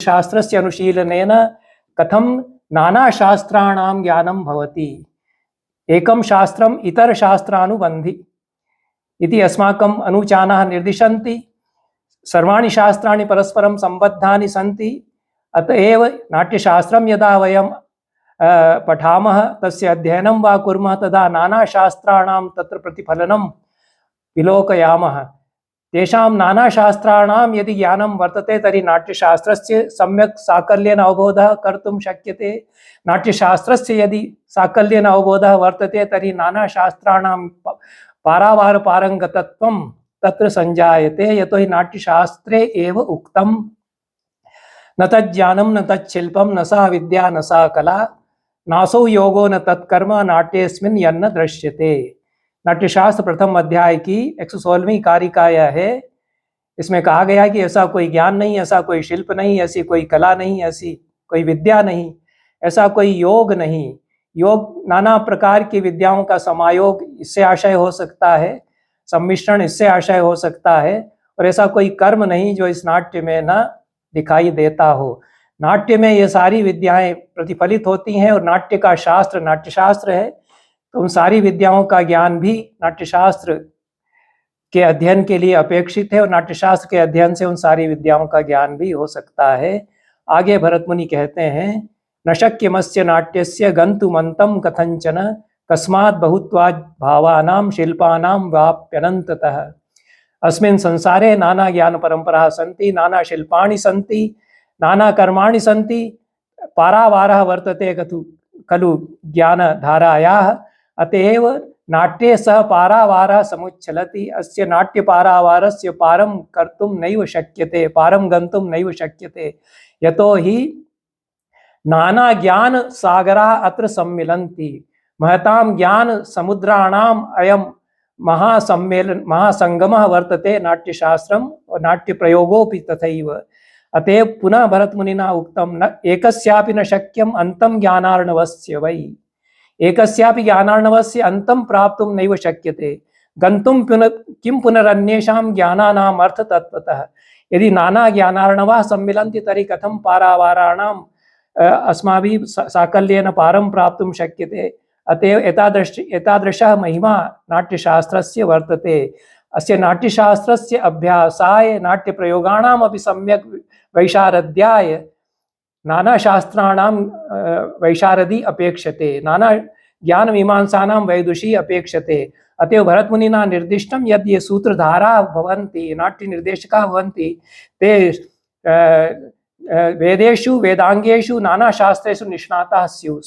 शास्त्रस्य अनुशीलनेन कथं नानाशास्त्राणां ज्ञानं भवति। एकं शास्त्रम् इतरशास्त्रानुबन्धि इति अस्माकम् अनुचानाः निर्दिशन्ति। सर्वाणि शास्त्राणि परस्परं सम्बद्धानि सन्ति। अत एव नाट्यशास्त्रं यदा वयं पठामः, तस्य अध्ययनं वा कुर्मः, तदा नानाशास्त्राणां तत्र प्रतिफलनं विलोकयामः। तेषां नानाशास्त्राणां यदि ज्ञानं वर्तते तर्हि नाट्यशास्त्रस्य सम्यक् साकल्येन अवबोधः कर्तुं शक्यते। नाट्यशास्त्रस्य यदि साकल्येन अवबोधः वर्तते तर्हि नानाशास्त्राणां पारावारपारङ्गतत्वं तत्र संजायते। यतोहि नाट्यशास्त्रे एव उक्तं न तज्ज्ञानं न तच्छिल्पं न सा विद्या न सा कला नासौ योगो न तत्कर्म नाट्येऽस्मिन् यन्न दृश्यते। नाट्यशास्त्र प्रथम अध्याय की 116वीं कारिका है। इसमें कहा गया है कि ऐसा कोई ज्ञान नहीं, ऐसा कोई शिल्प नहीं, ऐसी कोई कला नहीं, ऐसी कोई विद्या नहीं, ऐसा कोई योग नहीं। योग नाना प्रकार की विद्याओं का समायोग, इससे आशय हो सकता है, सम्मिश्रण इससे आशय हो सकता है। और ऐसा कोई कर्म नहीं जो इस नाट्य में न दिखाई देता हो। नाट्य में ये सारी विद्याएं प्रतिफलित होती हैं और नाट्य का शास्त्र नाट्यशास्त्र है, तो उन सारी विद्याओं का ज्ञान भी नाट्यशास्त्र के अध्ययन के लिए अपेक्षित है और नाट्यशास्त्र के अध्ययन से उन सारी विद्याओं का ज्ञान भी हो सकता है। आगे भरत मुनि कहते हैं, न शक्यमस्य नाट्यस्य गन्तुमन्तं कथंचन कस्मात् बहुत्वात् भावानां शिल्पानां वाप्यनन्ततः। अस्मिन् संसारे नाना ज्ञान परंपराः सन्ति, नाना शिल्पाणि सन्ति, नाना कर्माणि सन्ति, पारावारः वर्तते खलु ज्ञानधारायाः। अतएव नाट्ये सह पारावारः समुच्चलति। अस्य नाट्यपारावारस्य पारं कर्तुं नैव शक्यते, पारं गन्तुं नैव शक्यते। यतो हि नाना ज्ञान सागराः अत्र सम्मिलन्ति। महतां ज्ञान समुद्राणाम् अयं महासंगमः वर्तते नाट्यशास्त्रम् और नाट्यप्रयोगोऽपि तथैव। अतएव पुनः भरतमुनिना उक्तं, न एकस्यापि न शक्यम् अन्तं ज्ञानार्णवस्य वै। एकस्यापि ज्ञानार्णवस्य अन्तं प्राप्तुं नैव शक्यते। गन्तुं किं पुनरन्येषां ज्ञानानाम् अर्थतत्त्वतः। यदि नाना ज्ञानार्णवाः सम्मिलन्ति तर्हि कथं पारावाराणाम् अस्माभिः साकल्येन पारं प्राप्तुं शक्यते। अतएव एतादृशः महिमा नाट्यशास्त्रस्य वर्तते। अस्य नाट्यशास्त्रस्य अभ्यासाय नाट्यप्रयोगाणामपि सम्यक् वैशारद्याय नानाशास्त्राणां वैशारदी अपेक्षते, नाना ज्ञानमीमांसानां वैदुषी अपेक्षते। अतएव भरतमुनिना निर्दिष्टं यद् ये सूत्रधाराः भवन्ति, नाट्यनिर्देशकाः भवन्ति, ते वेदेषु वेदांगेषु नानाशास्त्रेषु निष्णाताः स्युः।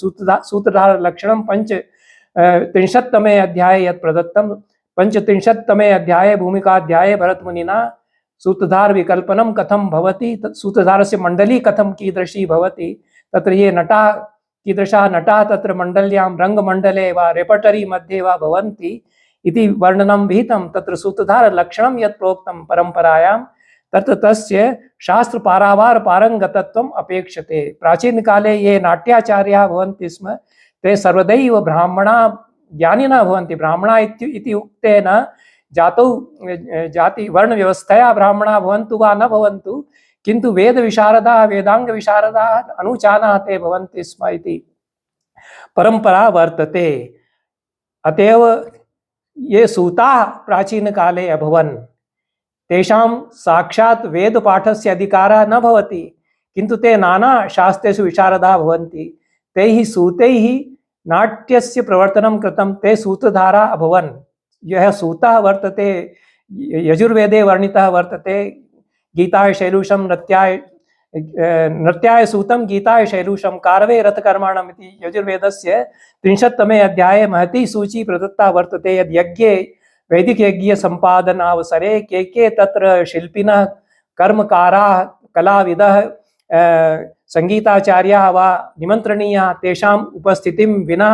सूत्रधारलक्षणं 35तमे अध्याये यत् प्रदत्तं, 35तमे अध्याये भूमिकाध्याये भरतमुनिना सूत्रधार विकल्पनं कथं भवति, सूत्रधारस्य मंडली कथं कीदृशी भवति, तत्र ये नटाः कीदृशाः नटाः तत्र मंडल्यां रंगमंडले वा रेपर्टरी मध्ये वा भवन्ति इति वर्णनं विहितं। तत्र सूत्रधारलक्षणं यत् प्रोक्तं परंपरायां, तत्र तस्य शास्त्रपारावार पारंगतत्वम् अपेक्षते। प्राचीनकाले ये नाट्याचार्याः भवन्ति स्म, ते सर्वदैव ब्राह्मणा ज्ञानिनः भवन्ति। ब्राह्मणा इति उक्तेन जातौ जाति वर्ण व्यवस्थया ब्राह्मणा भवन्तु वा न भवन्तु, किन्तु वेद विशारदाः वेदांग विशारदाः अनुचानाः ते भवन्ति स्म इति परंपरा वर्तते। अतएव ये सूताः प्राचीन काले अभवन्, तेषां साक्षात् वेद पाठस्य अधिकारः न भवति, किन्तु ते नाना शास्त्रेषु विशारदाः भवन्ति। तैः सूतैः नाट्यस्य प्रवर्तनं कृतं, ते सूत्रधारा अभवन्। यह सूतः वर्तते यजुर्वेदे वर्णितः वर्तते। गीताय शैलूषं नृत्याय सूतं गीताय शैलूषं कारवे रथकर्माणम् इति यजुर्वेदस्य 30तमे अध्याये महती सूची प्रदत्ता वर्तते। यद् यज्ञे वैदिकयज्ञ संपादनावसरे के तत्र शिल्पिनः, कर्मकाराः, कलाविदः, संगीताचार्याः वा निमन्त्रणीयाः, तेषाम् उपस्थितिं विना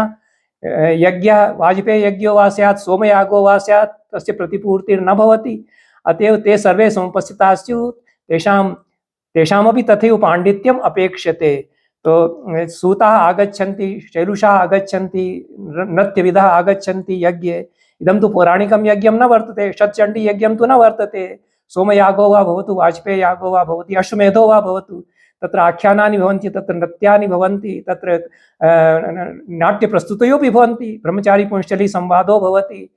यज्ञ वाजपेयी यज्ञो वा स्यात्, सोमयागो वा स्यात्, तस्य प्रतिपूर्तिर्न भवति। अतएव ते सर्वे समुपस्थिताः स्युः। तेषामपि तथैव पाण्डित्यम् अपेक्षते। तो सूताः आगच्छन्ति, शैलूषाः आगच्छन्ति, नृत्यविदः आगच्छन्ति यज्ञे। इदं तु पौराणिकं यज्ञं न वर्तते, षट्चण्डी यज्ञं तु न वर्तते। सोमयागो वा भवतु, वाजपेयी यागो वा भवति, अश्वमेधो वा भवतु, तत्र आख्यानानि भवन्ति, तत्र नृत्यानि भवन्ति, तत्र नाट्यप्रस्तुतयोपि भवन्ति, ब्रह्मचारी पुंश्चली संवादो भवति,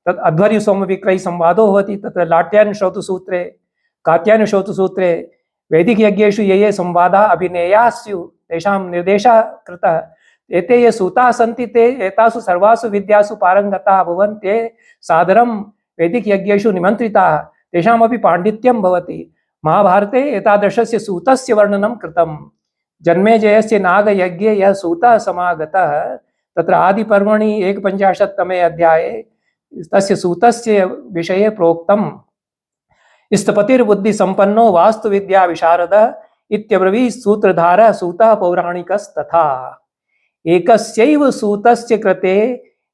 तत् अध्वर्यु सोमविक्रयी संवादो भवति, तत्र लाट्यायनश्रौतसूत्रे कात्यायनश्रौतसूत्रे वैदिकयज्ञेषु ये संवादा अभिनेयाः स्युः तेषां निर्देशः कृतः। एते ये सूताः सन्ति ते एतासु सर्वासु विद्यासु पारङ्गताः अभवन्, ते सादरं वैदिकयज्ञेषु निमन्त्रिताः, तेषामपि पाण्डित्यं भवति। महाभारते एतादृशस्य सूतस्य वर्णनं कृतं। जन्मेजयस्य नागयज्ञे यः सूतः समागतः तत्र आदिपर्वणि 51तमे अध्याये तस्य सूतस्य विषये प्रोक्तम्। स्थपतिर्बुद्धिसम्पन्नो वास्तुविद्या विशारदः इत्यब्रवीत् सूत्रधारः सूतः पौराणिकस्तथा। एकस्यैव सूतस्य कृते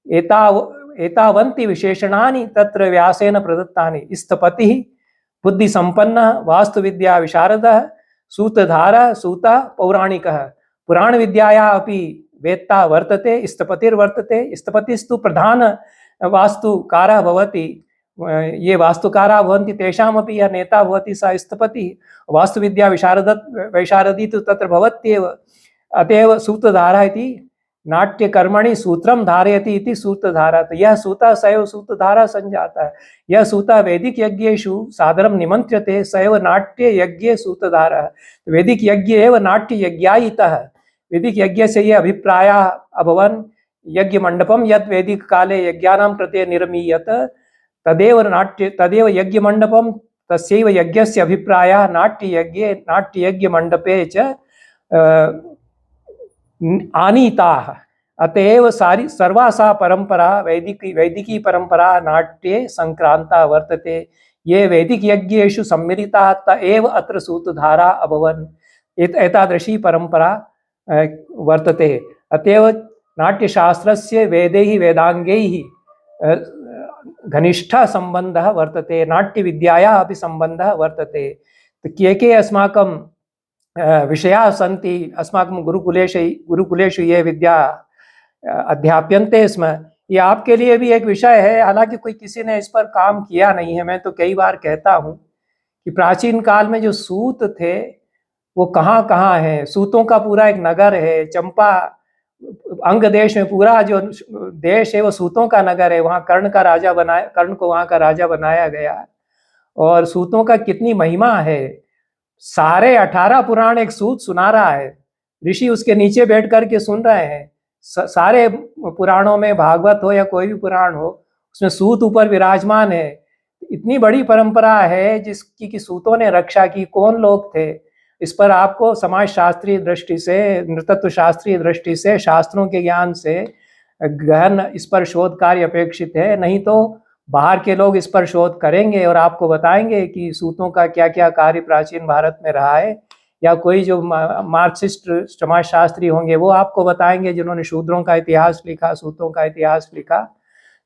एतावन्ति विशेषणानि तत्र व्यासेन प्रदत्तानि। स्थपतिः, बुद्धिसम्पन्नः, वास्तुविद्या विशारदः, सूत्रधारः, सूतः, पौराणिकः। पुराणविद्यायाः अपि वेत्ता वर्तते, स्थपतिर्वर्तते। स्थपतिस्तु प्रधान वास्तुकारः भवति। ये वास्तुकाराः भवन्ति तेषामपि यः नेता भवति सः स्थपतिः। वास्तुविद्या वैशारदी तु तत्र भवत्येव। अतएव सूत्रधारः इति नाट्यकर्मणि सूत्रं धारयति इति सूत्रधारः। तो यह सूतः स एव सूत्रधारः संजातः। यह सूतः वैदिकयज्ञेषु सादरं निमन्त्र्यते, स एव नाट्ययज्ञे सूत्रधारः। वैदिकयज्ञे एव नाट्ययज्ञायितः। वैदिकयज्ञस्य ये अभिप्रायाः अभवन्, यज्ञमण्डपं यद् वैदिककाले यज्ञानां कृते निर्मीयत तदेव यज्ञमण्डपं, तस्यैव यज्ञस्य अभिप्रायाः नाट्ययज्ञे नाट्ययज्ञमण्डपे च आनीताः। अतएव सर्वा सा परंपरा वैदिकी परंपरा नाट्ये संक्रांता वर्तते। ये वैदिकयज्ञेषु सम्मिलिताः त एव अत्र सूत्रधारा अभवन्। एतादृशी परंपरा वर्तते। अतएव नाट्यशास्त्रस्य वेदैः वेदाङ्गैः घनिष्ठः सम्बन्धः वर्तते, नाट्यविद्यायाः अपि सम्बन्धः वर्तते। के अस्माकं विषयाः सन्ति, अस्माकं गुरुकुलेषु ये विद्या अध्याप्यन्ते स्म, ये आपके लिए भी एक विषय है। हालांकि कोई किसी ने इस पर काम किया नहीं है। मैं तो कई बार कहता हूँ कि प्राचीन काल में जो सूत थे वो कहाँ कहाँ हैं। सूतों का पूरा एक नगर है। चंपा अंग देश में पूरा जो देश है वो सूतों का नगर है। वहाँ कर्ण को वहाँ का राजा बनाया गया। और सूतों का कितनी महिमा है। सारे 18 पुराण एक सूत सुना रहा है। ऋषि उसके नीचे बैठ करके सुन रहे हैं। सारे पुराणों में, भागवत हो या कोई भी पुराण हो, उसमें सूत ऊपर विराजमान है। इतनी बड़ी परंपरा है जिसकी कि सूतों ने रक्षा की। कौन लोग थे? इस पर आपको समाज शास्त्रीय दृष्टि से, नृतत्व शास्त्रीय दृष्टि से, शास्त्रों के ज्ञान से गहन इस पर शोध कार्य अपेक्षित है। नहीं तो बाहर के लोग इस पर शोध करेंगे और आपको बताएंगे कि सूतों का क्या क्या कार्य प्राचीन भारत में रहा है। या कोई जो मार्क्सिस्ट समाजशास्त्री होंगे वो आपको बताएंगे, जिन्होंने शूद्रों का इतिहास लिखा, सूतों का इतिहास लिखा।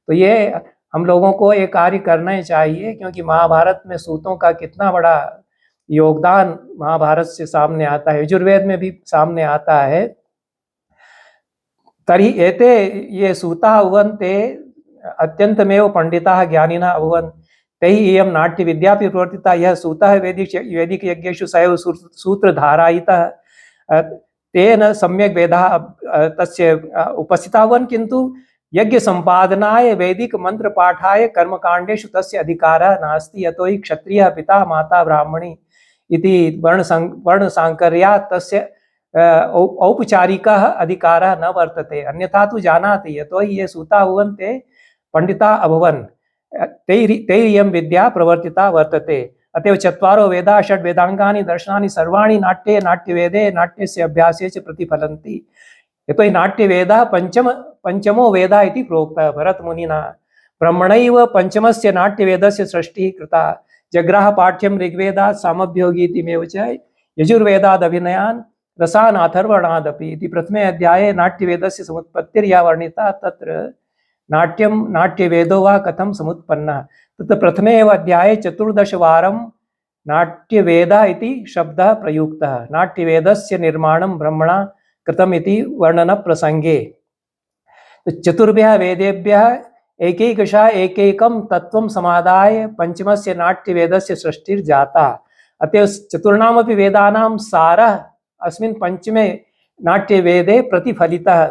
तो ये हम लोगों को ये कार्य करना ही चाहिए, क्योंकि महाभारत में सूतों का कितना बड़ा योगदान महाभारत से सामने आता है। यजुर्वेद में भी सामने आता है। तर्हि एते ये सूताः उवन्ते अत्यन्तमेव पंडिताः ज्ञानिनः अभवन्। तैः इयं नाट्यविद्यापि प्रवर्तिता। यः सूतः वैदिकयज्ञेषु स एव सूत्रधारायितः। तेन सम्यक् वेदाः तस्य उपस्थिताः अभवन्, किन्तु यज्ञ संपादनाय वैदिक मंत्र पाठाय कर्मकाण्डेषु तस्य अधिकारः नास्ति। यतो हि क्षत्रियः पिता माता ब्राह्मणी इति वर्णसाङ्कर्यात् तस्य औपचारिकः अधिकारः न वर्तते। अन्यथा तु जानाति। यतो हि ये सूताः उवन्ते पंडिता अभवन्, तैरियं विद्या प्रवर्तिता वर्तते। अतएव 4 वेदाः 6 वेदांगानि दर्शनानि सर्वाणि नाट्ये नाट्यवेदे नाट्यस्य अभ्यासे च प्रतिफलन्ति। यतो हि नाट्यवेदः पंचमो वेदः इति प्रोक्तः भरतमुनिना। ब्रह्मणैव पंचमस्य नाट्यवेदस्य सृष्टिः कृता। जग्राह पाठ्यं ऋग्वेदात् सामभ्योगीतिमेव च यजुर्वेदादभिनयान् रसान् अथर्वणादपि इति प्रथमे अध्याये नाट्यवेदस्य समुत्पत्तिर्या वर्णिता। तत्र नाट्यं नाट्यवेदो वा कथं समुत्पन्नः। तत्र प्रथमे एव अध्याये 14 वारं नाट्यवेदः इति शब्दः प्रयुक्तः। नाट्यवेदस्य निर्माणं ब्रह्मणा कृतम् इति वर्णनप्रसङ्गे। चतुर्भ्यः वेदेभ्यः एकैकशः एकैकं तत्त्वं समादाय पंचमस्य नाट्यवेदस्य सृष्टिर्जाता। अतएव चतुर्णामपि वेदानां सारः अस्मिन् पंचमे नाट्यवेदे प्रतिफलितः।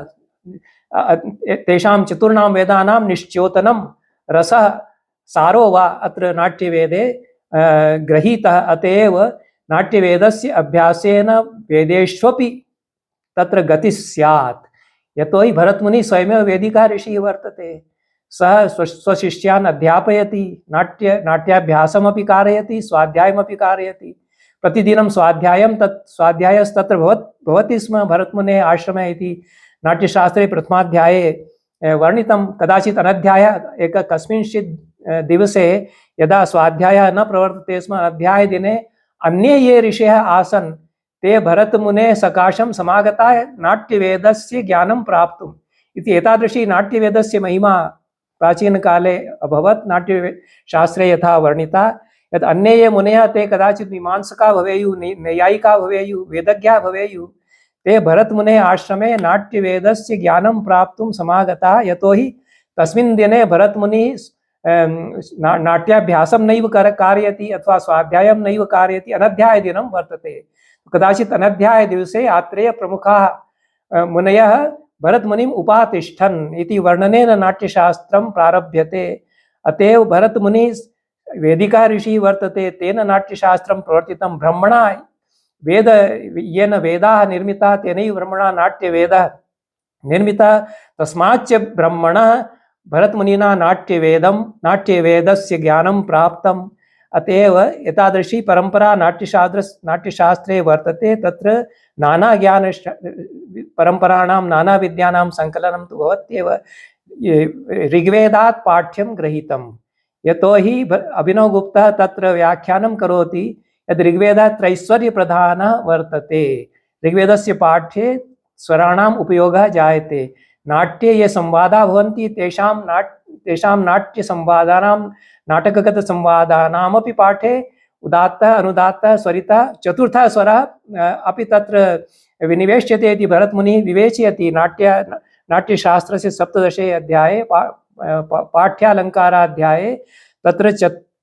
तेषां चतुर्णां वेदानां निश्चोतनं रसः सारो वा अत्र नाट्यवेदे गृहीतः। अतएव नाट्यवेदस्य अभ्यासेन वेदेष्वपि तत्र गति स्यात्। यतोहि भरतमुनि स्वयमेव वेदिका ऋषिः वर्तते। सः स्वशिष्यान् अध्यापयति, नाट्याभ्यासमपि कारयति, स्वाध्यायमपि कारयति। प्रतिदिनं स्वाध्यायस्तत्र भवति स्म भरतमुनेः आश्रमे इति नाट्यशास्त्रे प्रथमाध्याये वर्णितं। कदाचित् अनध्यायः कस्मिंश्चित् दिवसे यदा स्वाध्यायः न प्रवर्तते स्म, अध्यायदिने अन्ये ये ऋषयः आसन् ते भरतमुनेः सकाशं समागता नाट्यवेदस्य ज्ञानं प्राप्तुम् इति। एतादृशी नाट्यवेदस्य महिमा प्राचीनकाले अभवत्। नाट्यशास्त्रे यथा वर्णिता यत् अन्ये ये मुनयः ते कदाचित् मीमांसका भवेयुः, नैयायिका भवेयुः, वेदज्ञा भवेयुः, ते भरतमुनेः आश्रमे नाट्यवेदस्य ज्ञानं प्राप्तुं समागताः। यतोहि तस्मिन् दिने भरतमुनिः नाट्याभ्यासं नैव कारयति अथवा स्वाध्यायं नैव कारयति, अनध्यायदिनं वर्तते। कदाचित् अनध्यायदिवसे आत्रेय प्रमुखाः मुनयः भरतमुनिम् उपातिष्ठन् इति वर्णनेन नाट्यशास्त्रं प्रारभ्यते। अतएव भरतमुनिः वेदिका ऋषिः वर्तते, तेन नाट्यशास्त्रं प्रवर्तितं। ब्रह्मणा वेद येन वेदाः निर्मिताः तेनैव ब्रह्मणा नाट्यवेदः निर्मितः। तस्माच्च ब्रह्मणः भरतमुनिना नाट्यवेदस्य ज्ञानं प्राप्तम्। अतएव एतादृशी परंपरा नाट्यशास्त्रे वर्तते। तत्र नाना ज्ञान परंपराणां नाना विद्यानां संकलनं तु भवत्येव। ऋग्वेदात् पाठ्यं गृहीतं। यतोहि अभिनवगुप्तः तत्र व्याख्यानं करोति यद् ऋग्वेदः त्रैश्वर्यप्रधानः वर्तते। ऋग्वेदस्य पाठ्ये स्वराणाम् उपयोगः जायते। नाट्ये ये संवादाः भवन्ति तेषां नाट्यसंवादानां नाटकगतसंवादानामपि पाठे उदात्तः, अनुदात्तः, स्वरितः, चतुर्थः स्वरः अपि तत्र विनिवेश्यते इति भरतमुनिः विवेचयति। नाट्यशास्त्रस्य 17 अध्याये पाठ्यालङ्काराध्याये तत्र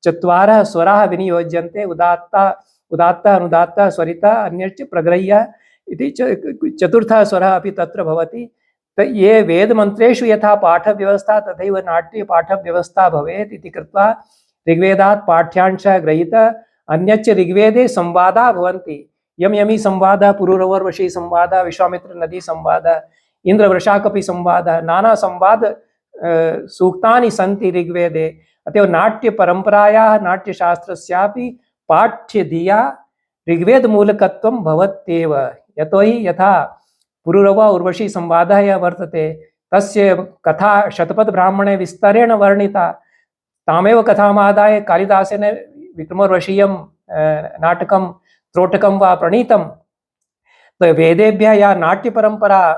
चत्वारः स्वराः विनियोज्यन्ते। उदात्तः, अनुदात्तः, स्वरितः, अन्यच्च प्रग्रह्यः इति चतुर्थः स्वरः अपि तत्र भवति। ये वेदमन्त्रेषु यथा पाठव्यवस्था तथैव नाट्ये पाठव्यवस्था भवेत् इति कृत्वा ऋग्वेदात् पाठ्यांशः गृहीतः। अन्यच्च ऋग्वेदे संवादाः भवन्ति। यमी संवादः, पुरूरवर्वशी संवादः, विश्वामित्र नदी संवादः, इन्द्रवृषाकपि संवादः, नाना संवाद सूक्तानि सन्ति ऋग्वेदे। अतएव नाट्यपरम्परायाः नाट्यशास्त्रस्यापि पाठ्यधिया ऋग्वेदमूलकत्वं भवत्येव। यतोहि यथा पुरूरव उर्वशी संवादः यः वर्तते तस्य कथा शतपथब्राह्मणे विस्तरेण वर्णिता। तामेव कथामादाय कालिदासेन विक्रमोर्वशीयं नाटकं त्रोटकं वा प्रणीतं। तो वेदेभ्यः या नाट्यपरंपरा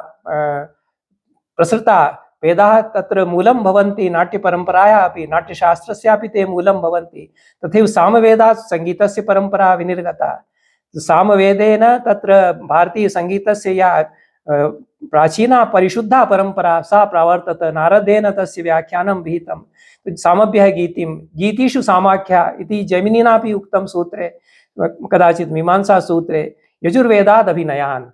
प्रसृता, वेदाः तत्र मूलं भवन्ति। नाट्यपरंपरायाः अपि नाट्यशास्त्रस्यापि ते मूलं भवन्ति। तथैव सामवेदात् संगीतस्य परंपरा विनिर्गता। सामवेदेन तत्र भारतीयसङ्गीतस्य या प्राचीना परिशुद्धा परंपरा सा प्रावर्तत। नारदेन तस्य व्याख्यानं विहितं। सामभ्यः गीतिं गीतिषु सामाख्या इति जैमिनिनापि उक्तं सूत्रे, कदाचित् मीमांसा सूत्रे यजुर्वेदाद् अभिनयान्।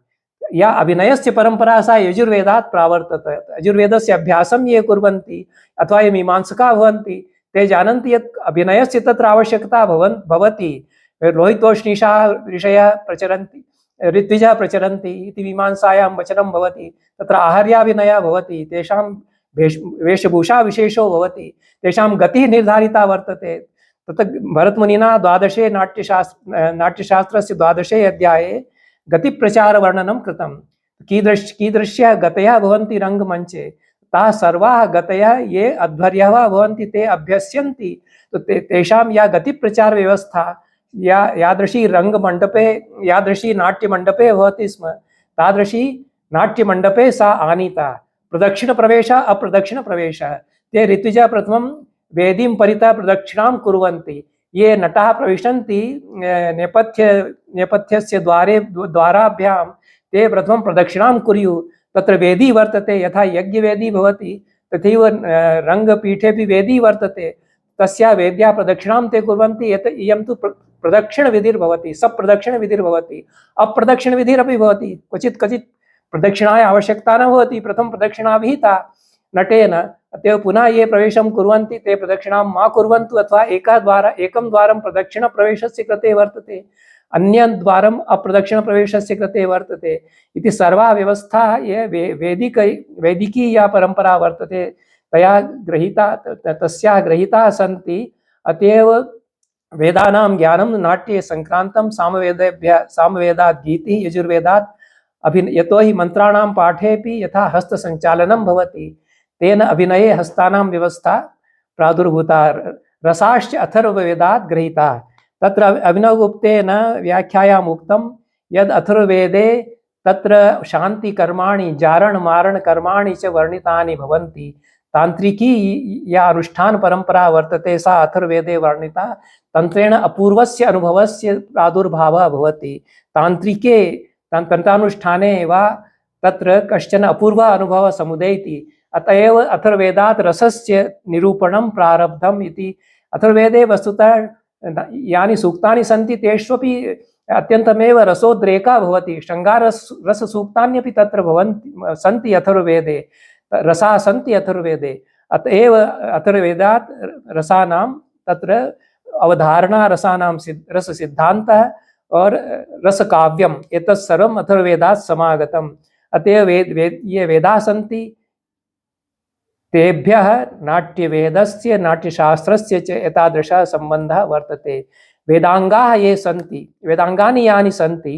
या अभिनयस्य परंपरा सा यजुर्वेदात् प्रावर्तत। यजुर्वेदस्य अभ्यासं ये कुर्वन्ति अथवा ये मीमांसका भवन्ति ते जानन्ति यत् अभिनयस्य तत्र आवश्यकता भवति। लोहितोष्णीषाः ऋषयः प्रचरन्ति, ऋत्विजः प्रचरन्ति इति मीमांसायां वचनं भवति। तत्र आहार्याभिनयः भवति, तेषां वेशभूषा विशेषो भवति, तेषां गतिः निर्धारिता वर्तते। तत् भरतमुनिना 12 नाट्यशास्त्रस्य 12 अध्याये गतिप्रचारवर्णनं कृतं। कीदृश्यः गतयः भवन्ति रङ्गमञ्चे, ताः सर्वाः गतयः ये अध्वर्यः वा भवन्ति ते अभ्यस्यन्ति। तो तेषां या गतिप्रचारव्यवस्था यादृशी रंगमंडपे, यादृशी नाट्यमंडपे भवति स्म, तादृशी नाट्यमंडपे सा आनीता। प्रदक्षिण प्रवेश अप्रदक्षिण प्रवेश। ते ऋत्विजः प्रथमं वेदीं परितः प्रदक्षिणां कुर्वन्ति। ये नटाः प्रविशन्ति नेपथ्यस्य द्वाराभ्यां ते प्रथमं प्रदक्षिणां कुर्युः। तत्र वेदी वर्तते, यथा यज्ञवेदी भवति तथैव रंगपीठेपि वेदी वर्तते। तस्या वेद्या प्रदक्षिणां ते कुर्वन्ति। इयं तु प्रदक्षिण विधिर्भवति, सप्रदक्षिण विधिर्भवति, अप्रदक्षिण विधिरपि भवति। क्वचित् क्वचित् प्रदक्षिणाय आवश्यकता न भवति, प्रथम प्रदक्षिणा विहिता नटेन, अतएव पुनः ये प्रवेशं कुर्वन्ति ते प्रदक्षिणां मा कुर्वन्तु, अथवा एकं द्वारं प्रदक्षिण प्रवेशस्य कृते वर्तते, अन्यं द्वारम् अप्रदक्षिण प्रवेशस्य कृते वर्तते इति सर्वा व्यवस्था ये वैदिकी या परंपरा वर्तते तया गृहीता, तस्याः गृहीताः सन्ति। अतएव वेदानां ज्ञानं नाट्ये संक्रांतं सामवेदात् गीति यजुर्वेदात् यतो हि मंत्राणां पाठेपि यथा हस्तसञ्चालनं भवति तेन अभिनये हस्तानां व्यवस्था प्रादुर्भूता। रसाश्च अथर्ववेदात् गृहीताः। तत्र अभिनवगुप्तेन व्याख्यायाम् उक्तं यद् अथर्ववेदे तत्र शांति कर्माणि जारण मारण कर्माणि च वर्णितानि भवन्ति। तांत्रिकी या अनुष्ठान परंपरा वर्तते सा अथर्ववेदे वर्णिता। तंत्रेण अपूर्वस्य अनुभवस्य प्रादुर्भावः भवति। तांत्रिके तन्त्रानुष्ठाने वा तत्र कश्चन अपूर्व अनुभवः समुदेति। अतएव अथर्ववेदात् रसस्य निरूपणं प्रारब्धम् इति। अथर्ववेदे वस्तुतः यानि सूक्तानि सन्ति तेष्वपि अत्यन्तमेव रसोद्रेकः भवति। शृङ्गाररससूक्तान्यपि तत्र भवन्ति सन्ति अथर्ववेदे, रसाः सन्ति अथर्ववेदे। अतएव अथर्ववेदात् रसानां तत्र अवधारणा, रसानां रससिद्धान्तः और रसकाव्यम् एतत् सर्वम् अथर्ववेदात् समागतम्। अतएव ये वेदाः सन्ति तेभ्यः नाट्यवेदस्य नाट्यशास्त्रस्य च एतादृशः सम्बन्धः वर्तते। वेदांगाः ये सन्ति, वेदांगानि यानि सन्ति,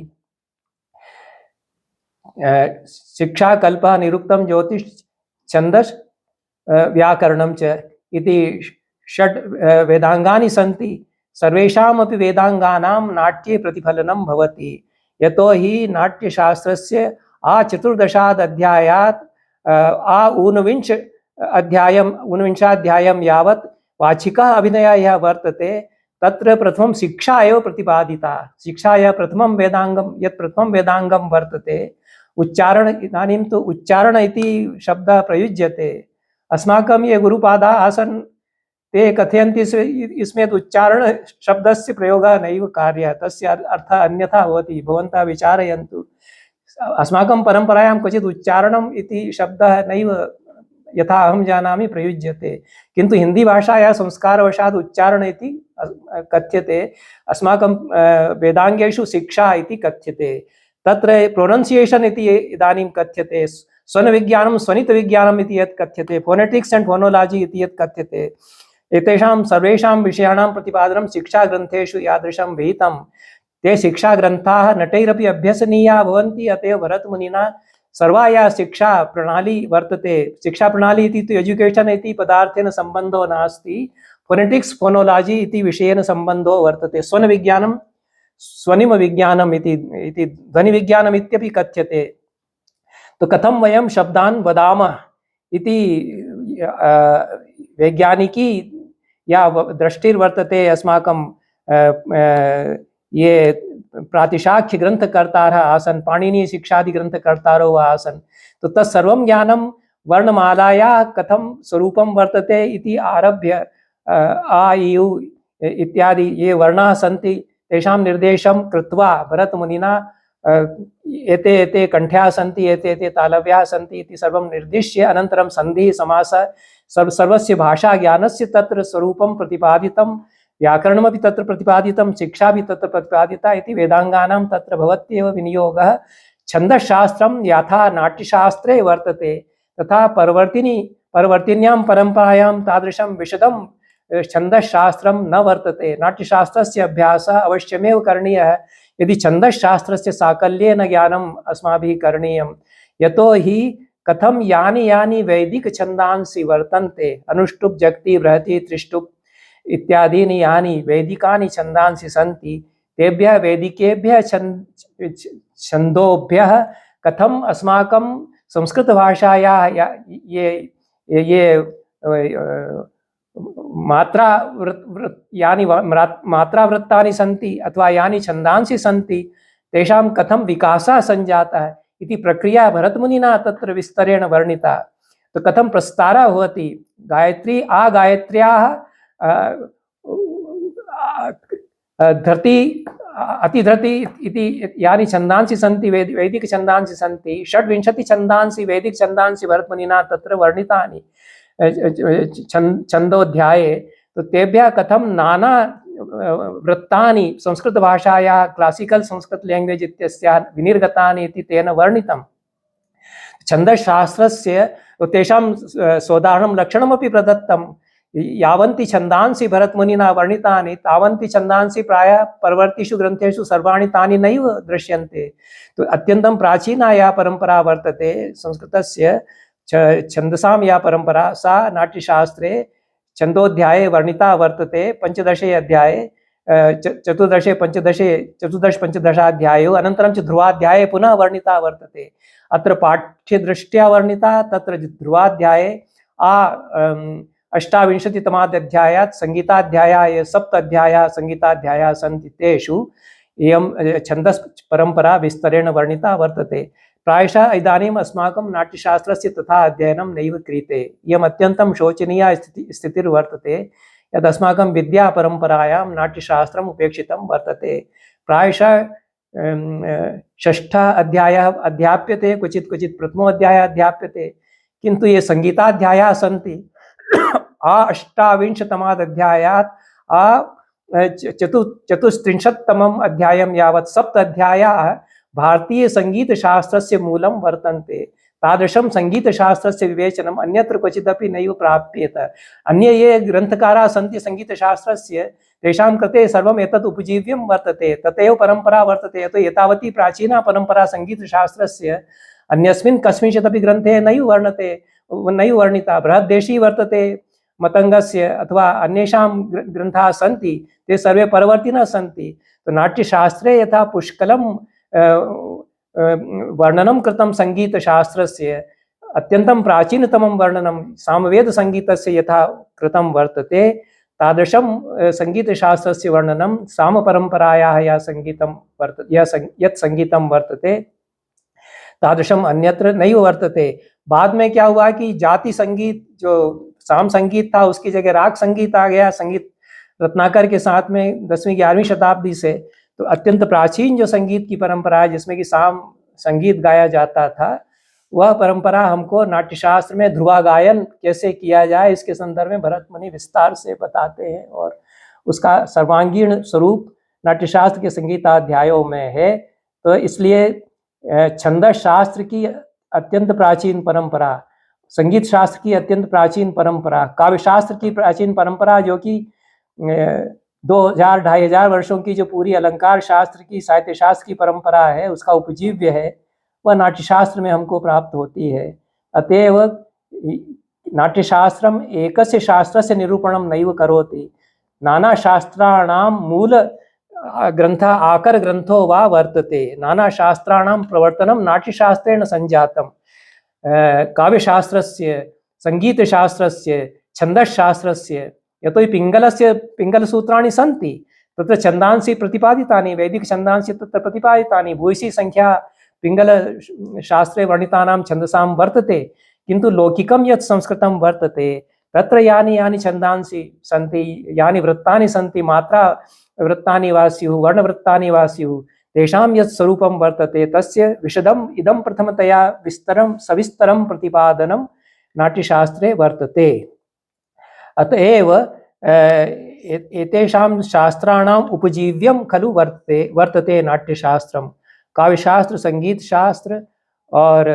शिक्षा कल्पः निरुक्तं ज्योतिष छन्दस् व्याकरणं च इति षड् वेदांगानि सन्ति। सर्वेषामपि वेदांगानां नाट्ये प्रतिफलनं भवति। यतो हि नाट्यशास्त्रस्य चतुर्दशात् अध्यायात् ऊनविंशाध्यायं यावत् वाचिकः अभिनयः यः वर्तते तत्र प्रथमं शिक्षा एव प्रतिपादिता। शिक्षायाः प्रथमं वेदांगं यत् प्रथमं वेदांगं वर्तते उच्चारण। इदानीं तु उच्चारण इति शब्दः प्रयुज्यते। अस्माकं ये गुरुपादाः आसन् ते कथयन्ति इसमें उच्चारण शब्दस्य प्रयोगः नैव कार्यः, तस्य अर्थः अन्यथा भवति, भवन्तः विचारयन्तु। अस्माकं परम्परायां क्वचित् उच्चारणम् इति शब्दः नैव यथा अहं जानामि प्रयुज्यते, किन्तु हिंदी भाषायाः संस्कारवशात् उच्चारण इति कथ्यते। अस्माकं वेदांगेषु शिक्षा इति कथ्यते। तत्र प्रोनन्सिएशन इति इदानीं कथ्यते। स्वनविज्ञानं स्वनितविज्ञानम् इति यत् कथ्यते, फोनेटिक्स एंड फोनोलॉजी इति यत् कथ्यते, एतेषां सर्वेषां विषयाणां प्रतिपादनं शिक्षाग्रन्थेषु यादृशं विहितं। ते शिक्षाग्रन्थाः नटैरपि अभ्यसनीयाः भवन्ति। अतएव भरतमुनिना सर्वा या शिक्षा प्रणाली वर्तते, शिक्षा प्रणाली इति तु एजुकेशन इति पदार्थेन सम्बन्धो नास्ति, फोनेटिक्स फोनोलॉजी इति विषयेन सम्बन्धो वर्तते। स्वनविज्ञानं स्वनिमविज्ञानम् इति ध्वनिविज्ञानम् इत्यपि कथ्यते। तो कथं वयं शब्दान् वदामः इति वैज्ञानिकी या दृष्टिर्वर्तते। अस्माकं ये प्रातिशाख्य ग्रंथकर्तारः आसन्, पाणिनीय शिक्षादि ग्रंथकर्तारो आसन्, तो तत्सर्वं ज्ञानं वर्णमालायाः कथं स्वरूपं वर्तते इति आरभ्य आ इ उ इत्यादि ये वर्णाः सन्ति तेषां निर्देशं कृत्वा भरतमुनिना एते एते कंठ्याः सन्ति, एते एते तालव्याः सन्ति इति सर्वं निर्दिश्य अनन्तरं सन्धिः समासः सर्वस्य भाषाज्ञानस्य तत्र स्वरूपं प्रतिपादितं, व्याकरणमपि तत्र प्रतिपादितं, शिक्षा भी तत्र प्रतिपादिता इति वेदांगानां तत्र भवत्येव विनियोगः। छन्दशास्त्रं यथा नाट्यशास्त्रे वर्तते तथा परवर्तिन्यां परम्परायां तादृशं विशदं छन्दशास्त्रं न वर्तते। नाट्यशास्त्रस्य अभ्यासः अवश्यमेव करणीयः यदि छन्दशास्त्रस्य साकल्येन ज्ञानम् अस्माभिः करणीयं। यतो हि कथं यानि यानि वैदिक छन्दांसि वर्तन्ते, अनुष्टुप् जगति बृहति त्रिष्टुप् इत्यादीनि यानि वैदिकानि छन्दांसि सन्ति तेभ्यः वैदिकेभ्यः छन्दोभ्यः कथम् अस्माकं संस्कृतभाषायाः ये मात्रावृत्तानि सन्ति अथवा यानि छन्दांसि सन्ति तेषां कथं विकासः सञ्जातः इति प्रक्रिया भरतमुनिना तत्र विस्तरेण वर्णिता। तो कथं प्रस्तारः भवति, गायत्री गायत्र्याः धृति अतिधृति इति यानि छन्दांसि सन्ति वैदिक छन्दांसि सन्ति 26 छन्दांसि वैदिक छन्दांसि भरतमुनिना तत्र वर्णितानि छन्दोऽध्याये। तो तेभ्यः कथं नाना वृत्तानि संस्कृतभाषायाः क्लासिकल संस्कृत लैंग्वेज इत्यस्य विनिर्गतानि इति तेन वर्णितं। छन्दशास्त्रस्य तेषां सोदाहरणं लक्षणमपि प्रदत्तं। यावन्ति छन्दांसि भरतमुनिना वर्णितानि तावन्ति छन्दांसि प्रायः परवर्तिषु ग्रन्थेषु सर्वाणि तानि नैव दृश्यन्ते। तो अत्यन्तं प्राचीना या परंपरा वर्तते संस्कृतस्य छन्दसां या परंपरा सा नाट्यशास्त्रे छन्दोऽध्याये वर्णिता वर्तते। 15 अध्याये 14 15 चतुर्दशाध्यायो अनन्तरं च ध्रुवाध्याये पुनः वर्णिता वर्तते। अत्र पाठ्यदृष्ट्या वर्णिता तत्र ध्रुवाध्याये अष्टाविंशतितमाध्यायात् संगीताध्यायाः ये 7 अध्यायाः संगीताध्यायाः सन्ति तेषु इयं छन्दस् परंपरा विस्तरेण वर्णिता वर्तते। प्रायशः इदानीम् अस्माकं नाट्यशास्त्रस्य तथा अध्ययनं नैव क्रियते। इयम् अत्यन्तं शोचनीया स्थितिर्वर्तते यद् अस्माकं विद्यापरम्परायां नाट्यशास्त्रम् उपेक्षितं वर्तते। प्रायशः 6ठ अध्यायः अध्याप्यते, क्वचित् क्वचित् प्रथमो अध्यायः अध्याप्यते, किन्तु ये संगीताध्यायाः सन्ति अष्टाविंशतमाध्यायात् चतुस्त्रिंशत्तमम् अध्यायं यावत् 7 अध्यायाः भारतीय संगीतशास्त्रस्य मूलं वर्तन्ते। तादृशं संगीतशास्त्रस्य विवेचनम् अन्यत्र क्वचिदपि नैव प्राप्येत। अन्ये ये ग्रन्थकाराः सन्ति संगीतशास्त्रस्य तेषां कृते सर्वम् एतत् उपजीव्यं वर्तते, तथैव परम्परा वर्तते। यतो एतावती प्राचीना परम्परा संगीतशास्त्रस्य अन्यस्मिन् कस्मिंश्चिदपि ग्रन्थे नैव वर्णिता। बृहद्देशी वर्तते मतंगस्य अथवा अन्येषां ग्रन्थाः सन्ति, ते सर्वे परवर्तिनः सन्ति। तो नाट्यशास्त्रे यथा पुष्कलं वर्णनं कृतं संगीतशास्त्रस्य, अत्यन्तं प्राचीनतमं वर्णनं सामवेदसङ्गीतस्य यथा कृतं वर्तते, तादृशं संगीतशास्त्रस्य वर्णनं सामपरम्परायाः यत् संगीतं वर्तते तादृशम् अन्यत्र नहीं वर्तते। बाद में क्या हुआ कि जाति संगीत, जो साम संगीत था उसकी जगह राग संगीत आ गया। संगीत रत्नाकर के साथ में 10वीं 11वीं शताब्दी से। तो अत्यंत प्राचीन जो संगीत की परंपरा है जिसमें कि साम संगीत गाया जाता था, वह परंपरा हमको नाट्यशास्त्र में ध्रुवा गायन कैसे किया जाए इसके संदर्भ में भरत मुनि विस्तार से बताते हैं, और उसका सर्वांगीण स्वरूप नाट्यशास्त्र के संगीताध्यायों में है। तो इसलिए छंदस शास्त्र की अत्यंत प्राचीन परंपरा, संगीत शास्त्र की अत्यंत प्राचीन परंपरा, काव्य शास्त्र की प्राचीन परंपरा जो कि 2000-2500 वर्षों की जो पूरी अलंकार शास्त्र की, साहित्य शास्त्र की परंपरा है, उसका उपजीव्य है, वह नाट्यशास्त्र में हमको प्राप्त होती है। अतएव नाट्यशास्त्रम एकस्य शास्त्रस्य निरूपणं नैव करोति, नाना शास्त्राणां मूल ग्रंथ आकर ग्रंथो वा वर्तते। नाना शास्त्राणां प्रवर्तनं नाट्यशास्त्रेण संजातं। काव्यशास्त्रस्य, संगीतशास्त्रस्य, छन्दशास्त्रस्य, यतो हि पिङ्गलसूत्राणि सन्ति, तत्र छन्दांसि प्रतिपादितानि, वैदिक छन्दांसि तत्र प्रतिपादितानि, भूयसी संख्या पिङ्गलशास्त्रे वर्णितानां छन्दसां वर्तते। किन्तु लौकिकं यत् संस्कृतं वर्तते तत्र यानि यानि छन्दांसि सन्ति, यानि वृत्तानि सन्ति, मात्रा वृत्तानि वा स्युः, वर्णवृत्तानि वा स्युः, तेषां यत् स्वरूपं वर्तते तस्य विशदम् इदं प्रथमतया सविस्तरं प्रतिपादनं नाट्यशास्त्रे वर्तते। अतएव एतेषां शास्त्राणाम् उपजीव्यं खलु वर्तते नाट्यशास्त्रं। काव्यशास्त्र, संगीत शास्त्र और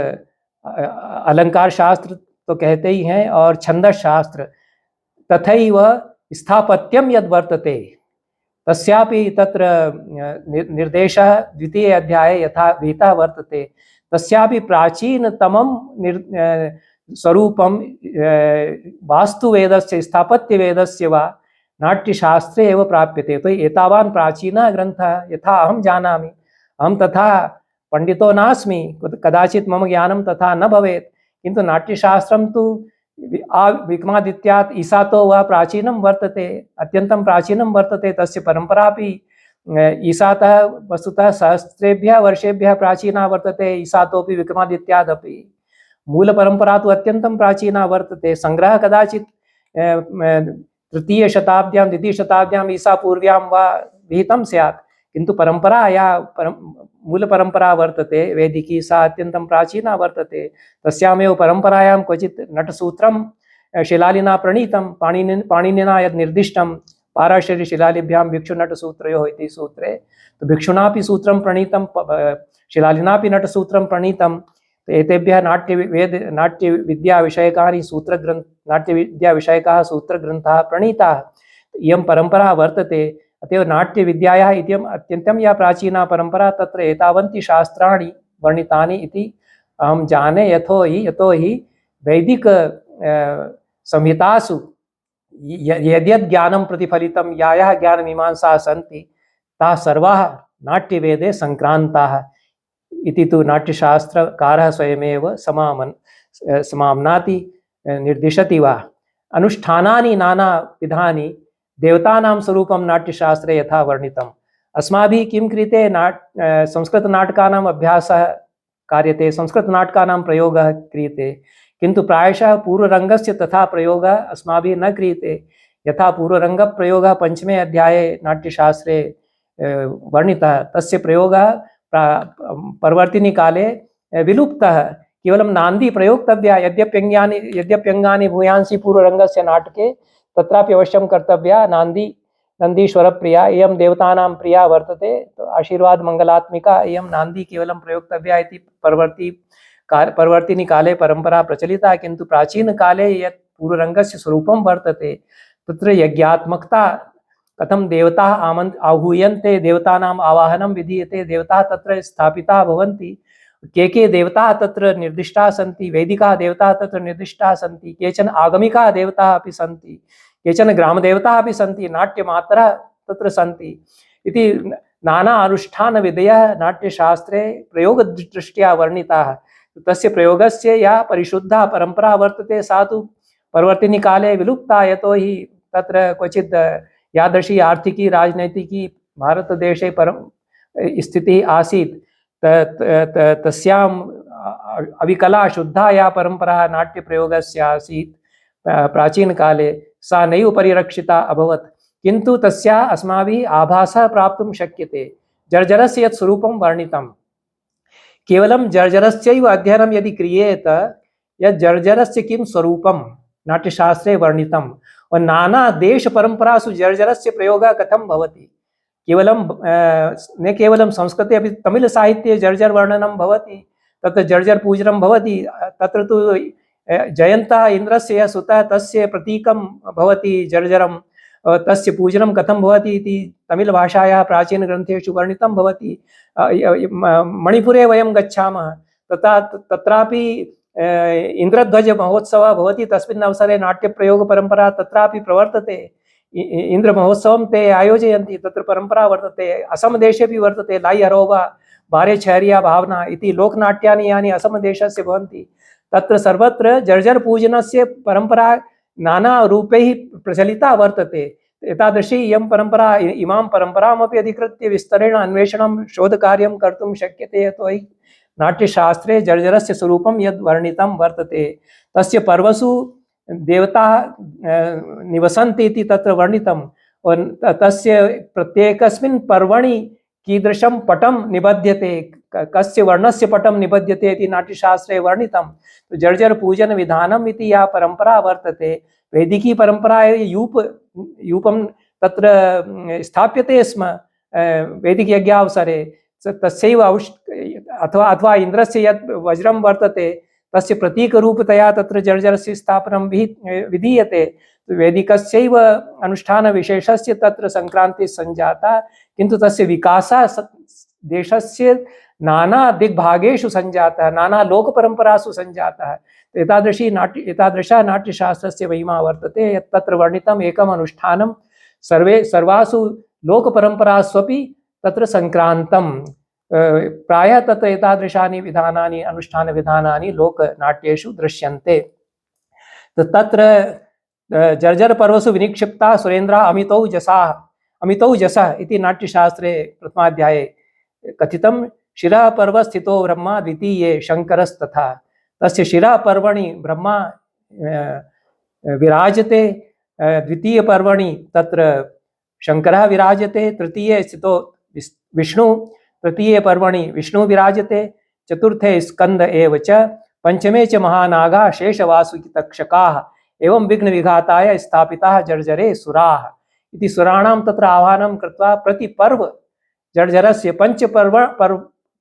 अलंकार शास्त्र तो कहते ही हैं, और छंदस शास्त्र तथैव स्थापत्यं यद् वर्तते तस्यापि तत्र निर्देशः 2 अध्याये यथा विहितः वर्तते, तस्यापि प्राचीनतमं स्वरूपं वास्तुवेदस्य, स्थापत्यवेदस्य वा नाट्यशास्त्रे एव प्राप्यते। तो एतावान् प्राचीनः ग्रन्थः यथा अहं जानामि, अहं तथा पंडितो नास्मि, कदाचित् मम ज्ञानं तथा न भवेत्, किन्तु नाट्यशास्त्रं तु विक्रमादित्यात् ईसातो वा प्राचीनं वर्तते, अत्यन्तं प्राचीनं वर्तते। तस्य परम्परापि ईसातः वस्तुतः सहस्रेभ्यः वर्षेभ्यः प्राचीना वर्तते, ईसातोपि विक्रमादित्यादपि। मूलपरम्परा तु अत्यन्तं प्राचीना वर्तते। संग्रहः कदाचित् 3य शताब्द्यां 2य शताब्द्याम् ईसापूर्व्यां वा विहितं स्यात्, किन्तु परम्परा या मूलपरम्परा वर्तते वैदिकी सा अत्यन्तं प्राचीना वर्तते। तस्यामेव परम्परायां क्वचित् नटसूत्रं शिलालिना प्रणीतं, पाणिनिना यद् निर्दिष्टं पाराशर्यशिलालिभ्यां भिक्षुनटसूत्रयोः इति सूत्रे, तो भिक्षुनापि सूत्रं प्रणीतं, शिलालिनापि नटसूत्रं प्रणीतं। एतेभ्यः नाट्यविद्याविषयकानि नाट्यविद्याविषयकाः सूत्रग्रन्थाः प्रणीताः। इयं परम्परा वर्तते। अतएव नाट्यविद्यायाः इत्यम् अत्यन्तं या प्राचीना परम्परा, तत्र एतावन्ति शास्त्राणि वर्णितानि इति अहं जाने। यतोहि वैदिक संहितासु यद्यद् ज्ञानं प्रतिफलितं, याः ज्ञानमीमांसाः सन्ति, ताः सर्वाः नाट्यवेदे सङ्क्रान्ताः इति तु नाट्यशास्त्रकारः स्वयमेव समाम्नाति निर्दिशति वा। अनुष्ठानानि नानाविधानि देवतानां स्वरूपं नाट्यशास्त्रे यथा वर्णितम्। अस्माभिः किं क्रियते, संस्कृतनाटकानाम् अभ्यासः कार्यते, संस्कृतनाटकानां प्रयोगः क्रियते, किन्तु प्रायशः पूर्वरङ्गस्य तथा प्रयोगः अस्माभिः न क्रियते। यथा पूर्वरङ्गप्रयोगः पंचमे अध्याये नाट्यशास्त्रे वर्णितः, तस्य प्रयोगः परवर्तिनी काले विलुप्तः। केवलं नान्दी प्रयोक्तव्या, यद्यप्यङ्गानि भूयांसि पूर्वरङ्गस्य नाटके, तत्रापि अवश्यं कर्तव्या नन्दीश्वरप्रिया, इयं देवतानां प्रिया वर्तते, तो आशीर्वाद मंगलात्मिका इयं नान्दी केवलं प्रयोक्तव्या इति परवर्तिनी काले परंपरा प्रचलिता। किन्तु प्राचीनकाले यत् पूर्वरङ्गस्य स्वरूपं वर्तते, तत्र यज्ञात्मकता, कथं देवताः आहूयन्ते, देवतानाम् आवाहनं विधीयते, देवताः तत्र स्थापिताः भवन्ति। के देवताः तत्र निर्दिष्टाः सन्ति, वैदिकाः देवताः तत्र निर्दिष्टाः सन्ति, केचन आगमिकाः देवताः अपि सन्ति, केचन ग्रामदेवताः अपि सन्ति, नाट्यमात्राः तत्र सन्ति इति नाना अनुष्ठानविधयः नाट्यशास्त्रे प्रयोगदृष्ट्या वर्णिताः। तस्य प्रयोगस्य या परिशुद्धा परम्परा वर्तते, सा तु परवर्तिनी काले विलुप्ता। यतोहि तत्र क्वचित् यादृशी आर्थिकी राजनैतिकी भारतदेशे स्थितिः आसीत्, तस्याम् अविकला शुद्धा या परंपरा नाट्यप्रयोगस्य आसीत् प्राचीनकाले, सा नैव परिरक्षिता अभवत्। किन्तु तस्या अस्माभिः आभासः प्राप्तुं शक्यते। जर्जरस्य यत् स्वरूपं वर्णितं, केवलं जर्जरस्यैव अध्ययनं यदि क्रियेत, यत् जर्जरस्य किं स्वरूपं नाट्यशास्त्रे वर्णितं, और नाना देश परंपरासु जर्जरस्य प्रयोगः कथं भवति। केवलं न केवलं संस्कृते अपि तमिल साहित्ये जर्जर वर्णनं भवति, तत्र जर्जर पूजनं भवति। तत्र तु जयन्तः इन्द्रस्य सुतः, तस्य प्रतीकं भवति जर्जरं, तस्य पूजनं कथं भवति इति तमिल भाषायाः प्राचीनग्रन्थेषु वर्णितं भवति। मणिपुरे वयं गच्छामः, तत्रापि इंद्रध्वज महोत्सवः भवति, तस्मिन् अवसरे नाट्यप्रयोगपरम्परा तत्रापि प्रवर्तते। इंद्रमहोत्सवं ते आयोजयन्ति, तत्र परम्परा वर्तते। असमदेशेपि वर्तते, लाई अरोबा बारे छहरिया भावना इति लोकनाट्यानि यानि असमदेशस्य भवन्ति, तत्र सर्वत्र जर्जर पूजनस्य परम्परा नाना रूपैः प्रचलिता वर्तते। एतादृशी इयं परम्परा, इमां परम्परामपि अधिकृत्य विस्तरेण अन्वेषणं शोधकार्यं कर्तुं शक्यते। यतोहि नाट्यशास्त्रे जर्जरस्य स्वरूपं यद् वर्णितं वर्तते, तस्य पर्वसु देवताः निवसन्ति इति तत्र वर्णितं। तस्य प्रत्येकस्मिन् पर्वणि कीदृशं पटं निबध्यते, कस्य वर्णस्य पटं निबध्यते इति नाट्यशास्त्रे वर्णितं। तो जर्जर पूजन विधानम् इति या परंपरा वर्तते, वैदिकी परंपरा यूपं तत्र स्थाप्यते स्म वैदिक यज्ञावसरे। तस्यैव अथवा इंद्रस्य यत् वज्रं वर्तते, तस्य प्रतीकरूपतया तत्र जर्जरस्य स्थापनं विधीयते। वैदिकस्यैव अनुष्ठानविशेषस्य तत्र संक्रान्तिः सञ्जाता, किन्तु तस्य विकासः देशस्य नाना दिग्भागेषु सञ्जातः, नाना लोकपरम्परासु सञ्जातः। एतादृशा नाट्यशास्त्रस्य महिमा वर्तते, यत् तत्र वर्णितम् एकम् अनुष्ठानं सर्वासु लोकपरम्परास्वपि तत्र संक्रान्तं। प्रायः तत्र एतादृशानि विधानानि, अनुष्ठानविधानानि लोकनाट्येषु दृश्यन्ते। तत्र जर्जर पर्वसु विनिक्षिप्ता सुरेन्द्रा अमितौ जसः इति नाट्यशास्त्रे प्रथमाध्याये कथितं। शिरः पर्व स्थितो ब्रह्मा द्वितीये शंकरस्तथा। तस्य शिरः पर्वणि ब्रह्मा विराजते, द्वितीय पर्वणि तत्र शंकरः विराजते तृतीये स्थितो विष्णु, तृतीये पर्वणि विष्णु विराजते, चतुर्थे स्कंद एव च, पंचमे च महानागा शेषवासुकी तक्षकाः एवं विघ्न विघाताय स्थापिताः जर्जरे सुराः इति सुराणां तत्र आह्वानं कृत्वा प्रतिपर्व जर्जरस्य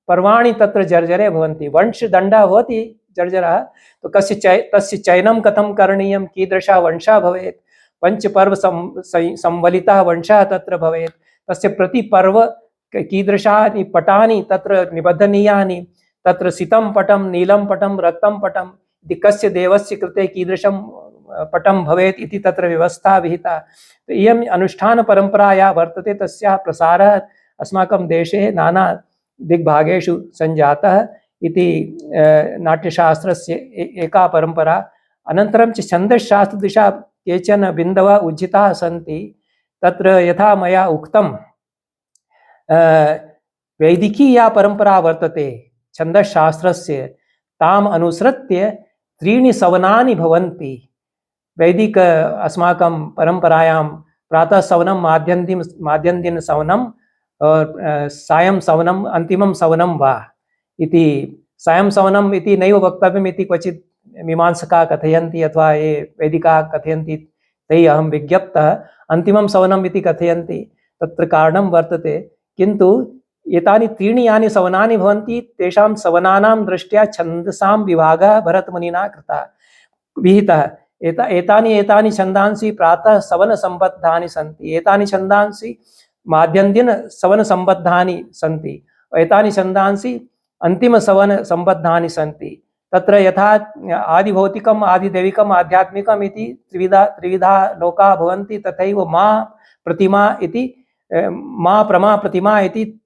पर्वाणि तत्र जर्जरे भवन्ति। वंशदण्डः भवति जर्जरः, तो तस्य चयनं कथं करणीयं, कीदृशः वंशः भवेत्, पंचपर्व संवलितः वंशः तत्र भवेत्, तस्य प्रतिपर्व कीदृशानि पटानि तत्र निबद्धनीयानि, तत्र सितं पटं, नीलं पटं, रक्तं पटं, इति कस्य देवस्य कृते कीदृशं पटं भवेत् इति तत्र व्यवस्था विहिता। तो इयम् अनुष्ठानपरम्परा या वर्तते तस्याः प्रसारः अस्माकं देशे नाना दिग्भागेषु सञ्जातः इति नाट्यशास्त्रस्य एका परम्परा। अनन्तरं च छन्दश्शास्त्रदिशा केचन बिन्दवः उज्झिताः सन्ति। तत्र यथा मया उक्तं वैदिकी या परम्परा वर्तते छन्दश्शास्त्रस्य, ताम् अनुसृत्य त्रीणि सवनानि भवन्ति। वैदिक अस्माकं परम्परायां प्रातः सवनं, माध्यन्दिन सवनं और सायं सवनम्, अन्तिमं सवनं वा इति। सायं सवनम् इति नैव वक्तव्यम् इति क्वचित् मीमांसकाः कथयन्ति अथवा ये वैदिकाः कथयन्ति, तैः अहं विज्ञप्तः। अन्तिमं सवनम् इति कथयन्ति, तत्र कारणं वर्तते। किन्तु एतानि त्रीणि यानि सवनानि भवन्ति, तेषां सवनानां दृष्ट्या छन्दसां विभागः भरतमुनिना विहितः। एतानि छन्दांसि प्रातः सवन संबद्धानि सन्ति, एतानि छन्दांसि माध्यन्दिन सवन संबद्धानि सन्ति, एतानि छन्दांसि अंतिम सवन संबद्धानि सन्ति। तत्र यथा आदिभौतिकम्, आदिदैविकम्, आध्यात्मिकम् इति त्रिविधा लोकाः भवन्ति, तथैव मा प्रमा प्रतिमा इति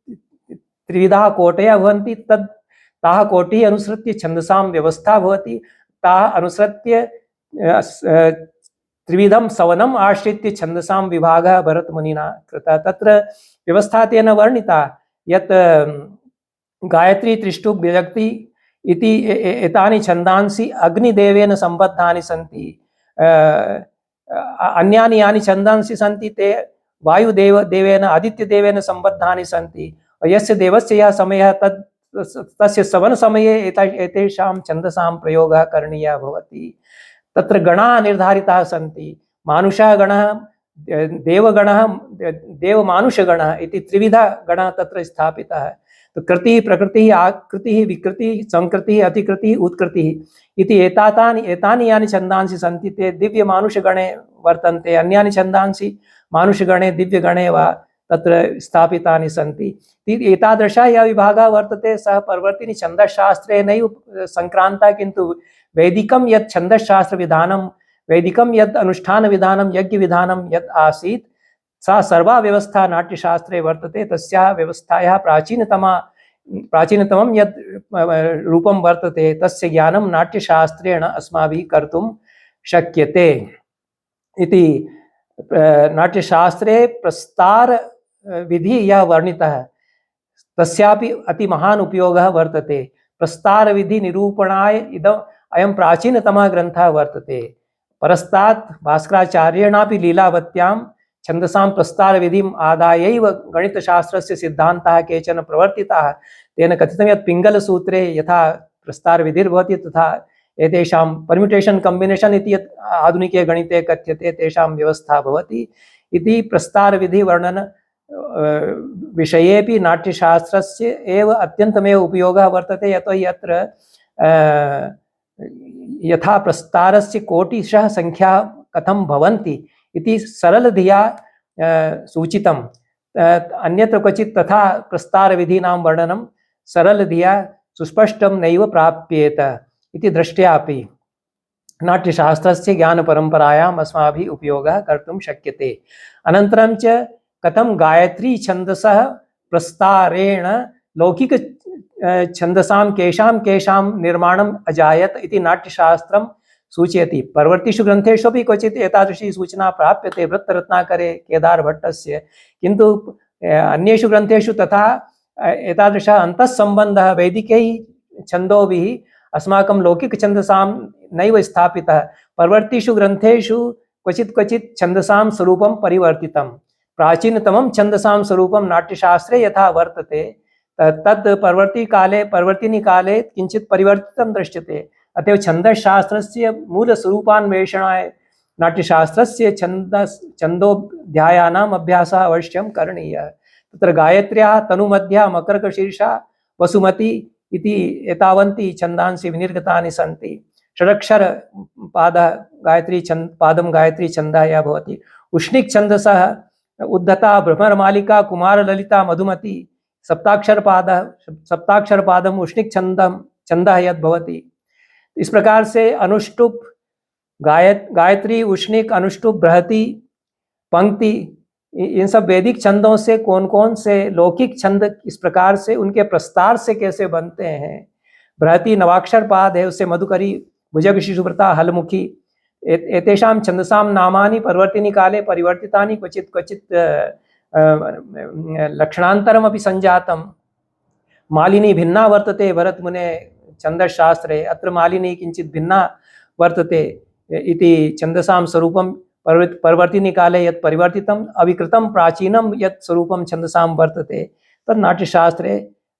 त्रिविधाः कोटयः भवन्ति। ताः कोटिः अनुसृत्य छन्दसां व्यवस्था भवति। ताः अनुसृत्य त्रिविधं सवनम् आश्रित्य छन्दसां विभागः भरतमुनिना कृतः। तत्र व्यवस्था तेन वर्णिता यत् गायत्री, त्रिष्टुप्, व्यजक्ति इति एतानि छन्दांसि अग्निदेवेन सम्बद्धानि सन्ति। अन्यानि यानि छन्दांसि सन्ति ते वायुदेवेन, आदित्यदेवेन सम्बद्धानि सन्ति। यस्य देवस्य यः समयः तस्य सवनसमये एतेषां छन्दसां प्रयोगः करणीयः भवति। तत्र गणाः निर्धारिताः सन्ति। मानुषः गणः, देवगणः, देवमानुषगणः इति त्रिविधः गणः तत्र स्थापितः। तो कृतिः, प्रकृतिः, आकृतिः, विकृतिः, संकृतिः, अतिकृतिः, उत्कृतिः इति एतानि यानि छन्दांसि सन्ति ते दिव्यमानुषगणे वर्तन्ते। अन्यानि छन्दांसि मानुषगणे, दिव्यगणे वा तत्र स्थापितानि सन्ति। एतादृशः यः विभागः वर्तते सः परिवर्तिनी छन्दश्शास्त्रे नैव सङ्क्रान्तः, किन्तु वैदिकं यत् छन्दश्शास्त्रविधानं, वैदिकं यत् अनुष्ठानविधानं, यज्ञविधानं यत् आसीत्, सा सर्वा व्यवस्था नाट्यशास्त्रे वर्तते। तस्याः व्यवस्थायाः प्राचीनतमं यत् रूपं वर्तते तस्य ज्ञानं नाट्यशास्त्रेण अस्माभिः कर्तुं शक्यते इति। नाट्यशास्त्रे प्रस्तार विधि यः वर्णितः तस्यापि अति महान् उपयोगः वर्तते। प्रस्तार विधि निरूपणाय अयं प्राचीनतमः ग्रन्थः वर्तते। परस्तात् भास्कराचार्येणापि लीलावत्यां छन्दसां प्रस्तारविधिम् आदायैव गणितशास्त्रस्य सिद्धान्ताः केचन प्रवर्तिताः। तेन कथितं यत् पिङ्गलसूत्रे यथा प्रस्तारविधिर्भवति तथा एतेषां परम्युटेशन् कम्बिनेशन् इति यत् आधुनिके गणिते कथ्यते तेषां व्यवस्था भवति इति। प्रस्तारविधिवर्णन विषयेपि नाट्यशास्त्रस्य एव अत्यन्तमेव उपयोगः वर्तते। यतोहि अत्र यथा प्रस्तारस्य कोटिशः संख्या कथं भवन्ति इति सरलधिया सूचितम्। अन्यत्र क्वचित् तथा प्रस्तारविधीनां वर्णनं सरलधिया सुस्पष्टं नैव प्राप्येत इति दृष्ट्यापि नाट्यशास्त्रस्य ज्ञानपरम्परायाम् अस्माभिः उपयोगः कर्तुं शक्यते। अनन्तरं च कथं गायत्री छन्दसः प्रस्तारेण लौकिक छन्दसां केषां निर्माणम् अजायत इति नाट्यशास्त्रं सूचयति। परवर्तिषु ग्रन्थेषु अपि क्वचित् एतादृशी सूचना प्राप्यते वृत्तरत्नाकरे केदारभट्टस्य, किन्तु अन्येषु ग्रन्थेषु तथा एतादृशः अन्तःसम्बन्धः वैदिकैः छन्दोभिः अस्माकं लौकिकछन्दसां नैव स्थापितः। परवर्तिषु ग्रन्थेषु क्वचित् छन्दसां स्वरूपं परिवर्तितं। प्राचीनतमं छन्दसां स्वरूपं नाट्यशास्त्रे यथा वर्तते तत् परिवर्तिनी काले किंचित परिवर्तितं दृश्यते। अतएव छन्दशास्त्रस्य मूलस्वरूपान्वेषणाय नाट्यशास्त्रस्य छन्दोध्यायानाम् अभ्यासः अवश्यं करणीयः। तत्र गायत्र्याः तनुमध्या मकरकशीर्षा वसुमती इति एतावन्ति छन्दांसि विनिर्गतानि सन्ति। षडक्षर पादं गायत्री छन्दः यः भवति। उष्णिक् छन्दसः उद्धता भ्रमरमालिका कुमारललिता मधुमती सप्ताक्षर पादम उष्णिक छंदः यद भवति। इस प्रकार से अनुष्टुप गायत्री उष्णिक अनुष्टुप बृहति पंक्ति इन सब वैदिक छंदों से कौन कौन से लौकिक छंद इस प्रकार से उनके प्रस्तार से कैसे बनते हैं। बृहति नवाक्षर पाद है, उससे मधुकरी भुजग शिशुव्रता हलमुखी एतेषां छंदसां नामानि परिवर्तिनी काले परिवर्तितानि क्वचित लक्षणान्तरमपि संजातं। मालिनी भिन्ना वर्तते भरतमुने छन्दशास्त्रे, अत्र मालिनी किंचित भिन्ना वर्तते इति छन्दसां स्वरूपं परिवर्तिनी काले यत् परिवर्तितम् अविकृतं प्राचीनं यत् स्वरूपं छन्दसां वर्तते तत् नाट्यशास्त्रे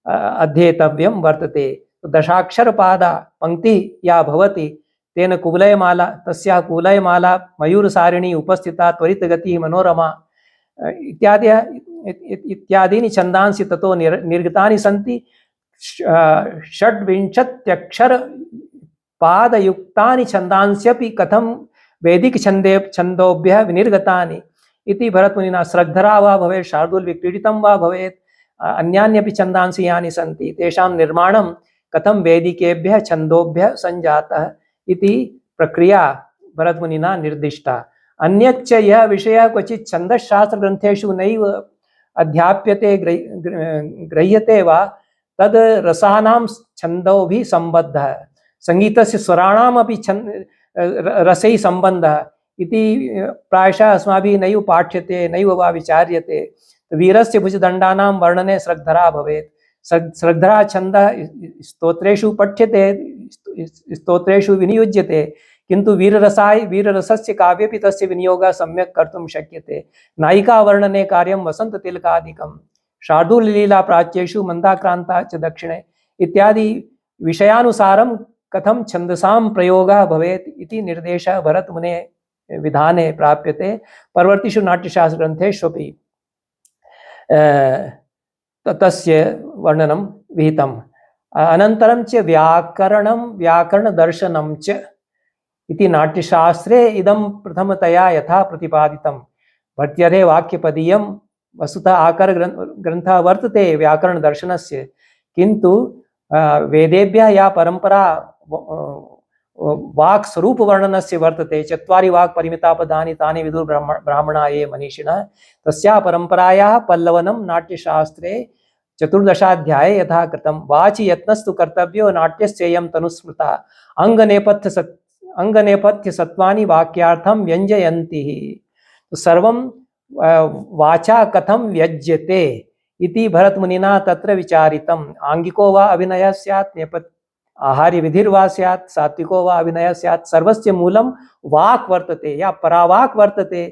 अध्येतव्यं वर्तते। दशाक्षरपादा पंक्ति या भवति तेन कुवलयमाला तस्याः कुवलयमाला मयूरसारिणी उपस्थिता त्वरितगतिः मनोरमा इत्यादीनि छन्दांसि ततो निर्गतानि सन्ति। षड्विंशत्यक्षर पादयुक्तानि छन्दांस्यपि कथं वैदिक छन्दोभ्यः विनिर्गतानि इति भरतमुनिना स्रग्धरा वा भवेत् शार्दूलविक्रीडितं वा भवेत् अन्यान्यपि छन्दांसि यानि सन्ति तेषां निर्माणं कथं वैदिकेभ्यः छन्दोभ्यः संजातः इति प्रक्रिया भरतमुनिना निर्दिष्टा। अन्यच्च यह विषय क्वचित् छन्दशास्त्रग्रन्थेषु नैव अध्याप्यते गृह्यते वा तद् रसानां छन्दोभिः सम्बद्धः। संगीतस्य स्वराणामपि रसैः सम्बन्धः इति प्रायशः अस्माभिः नैव पाठ्यते नैव वा विचार्यते। वीरस्य भुजदण्डानां वर्णने स्रग्धरा भवेत्। स्रग्धरा छन्दः स्तोत्रेषु पठ्यते स्तोत्रेषु विनियुज्यते किंतु वीररसस्य काव्येपि तस्य विनियोगः सम्यक् कर्तुं शक्यते। नायिका वर्णने कार्यं वसन्ततिलकादिकं शार्दूललीला प्राच्येषु मन्दाक्रान्ता च दक्षिणे इत्यादि विषयानुसारं कथं छन्दसां प्रयोगः भवेत् इति निर्देशः भरतमुने विधाने प्राप्यते। परवर्तिषु नाट्यशास्त्रग्रन्थेष्वपि तस्य वर्णनं विहितम्। अनन्तरं च व्याकरणदर्शनं च इति नाट्यशास्त्रे इदं प्रथमतया यथा प्रतिपादितं। भर्त्यर्हे वाक्यपदीयं वस्तुतः आकर ग्रन्थः वर्तते व्याकरणदर्शनस्य, किन्तु वेदेभ्यः या परंपरा वाक् स्वरूप वर्णनस्य वर्तते, चत्वारि वाक् परिमितापदानि तानि विदुर ब्राह्मणा ये मनीषिणः, तस्याः परंपरायाः पल्लवनं नाट्यशास्त्रे 14 यथा कृतं। वाचि यत्नस्तु कर्तव्यो नाट्यस्येयं तनुस्मृता अंगनेपथ्य सत्वानि वाक्यार्थं व्यञ्जयन्ति। तो सर्वं वाचा कथं व्यज्यते इति भरतमुनिना तत्र विचारितम्। आंगिको वा अभिनयः स्यात्, आहार्य विधिर्वा स्यात्, सात्विको वा अभिनयः स्यात्, सर्वस्य मूलं वाक् वर्तते या परावाक् वर्तते।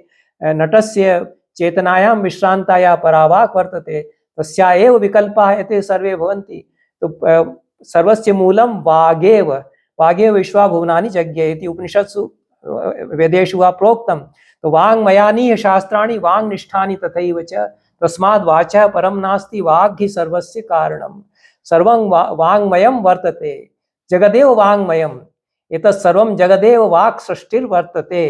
नटस्य चेतनायां विश्रांता या परावाक् वर्तते, तस्या एव विकल्पाः एते सर्वे भवन्ति। तो सर्वस्य मूलं वागेव, वागेव विश्वा भुवनानि जज्ञे इति उपनिषत्सु वेदेषु वा प्रोक्तं। तो वाङ्मयानि शास्त्राणि वाङ्निष्ठानि तथैव च, तस्माद् वाचः परं नास्ति, वाग् हि सर्वस्य कारणं। सर्वं वाङ्मयं वर्तते, जगदेव वाङ्मयम्, एतत् सर्वं जगदेव वाक् सृष्टिर्वर्तते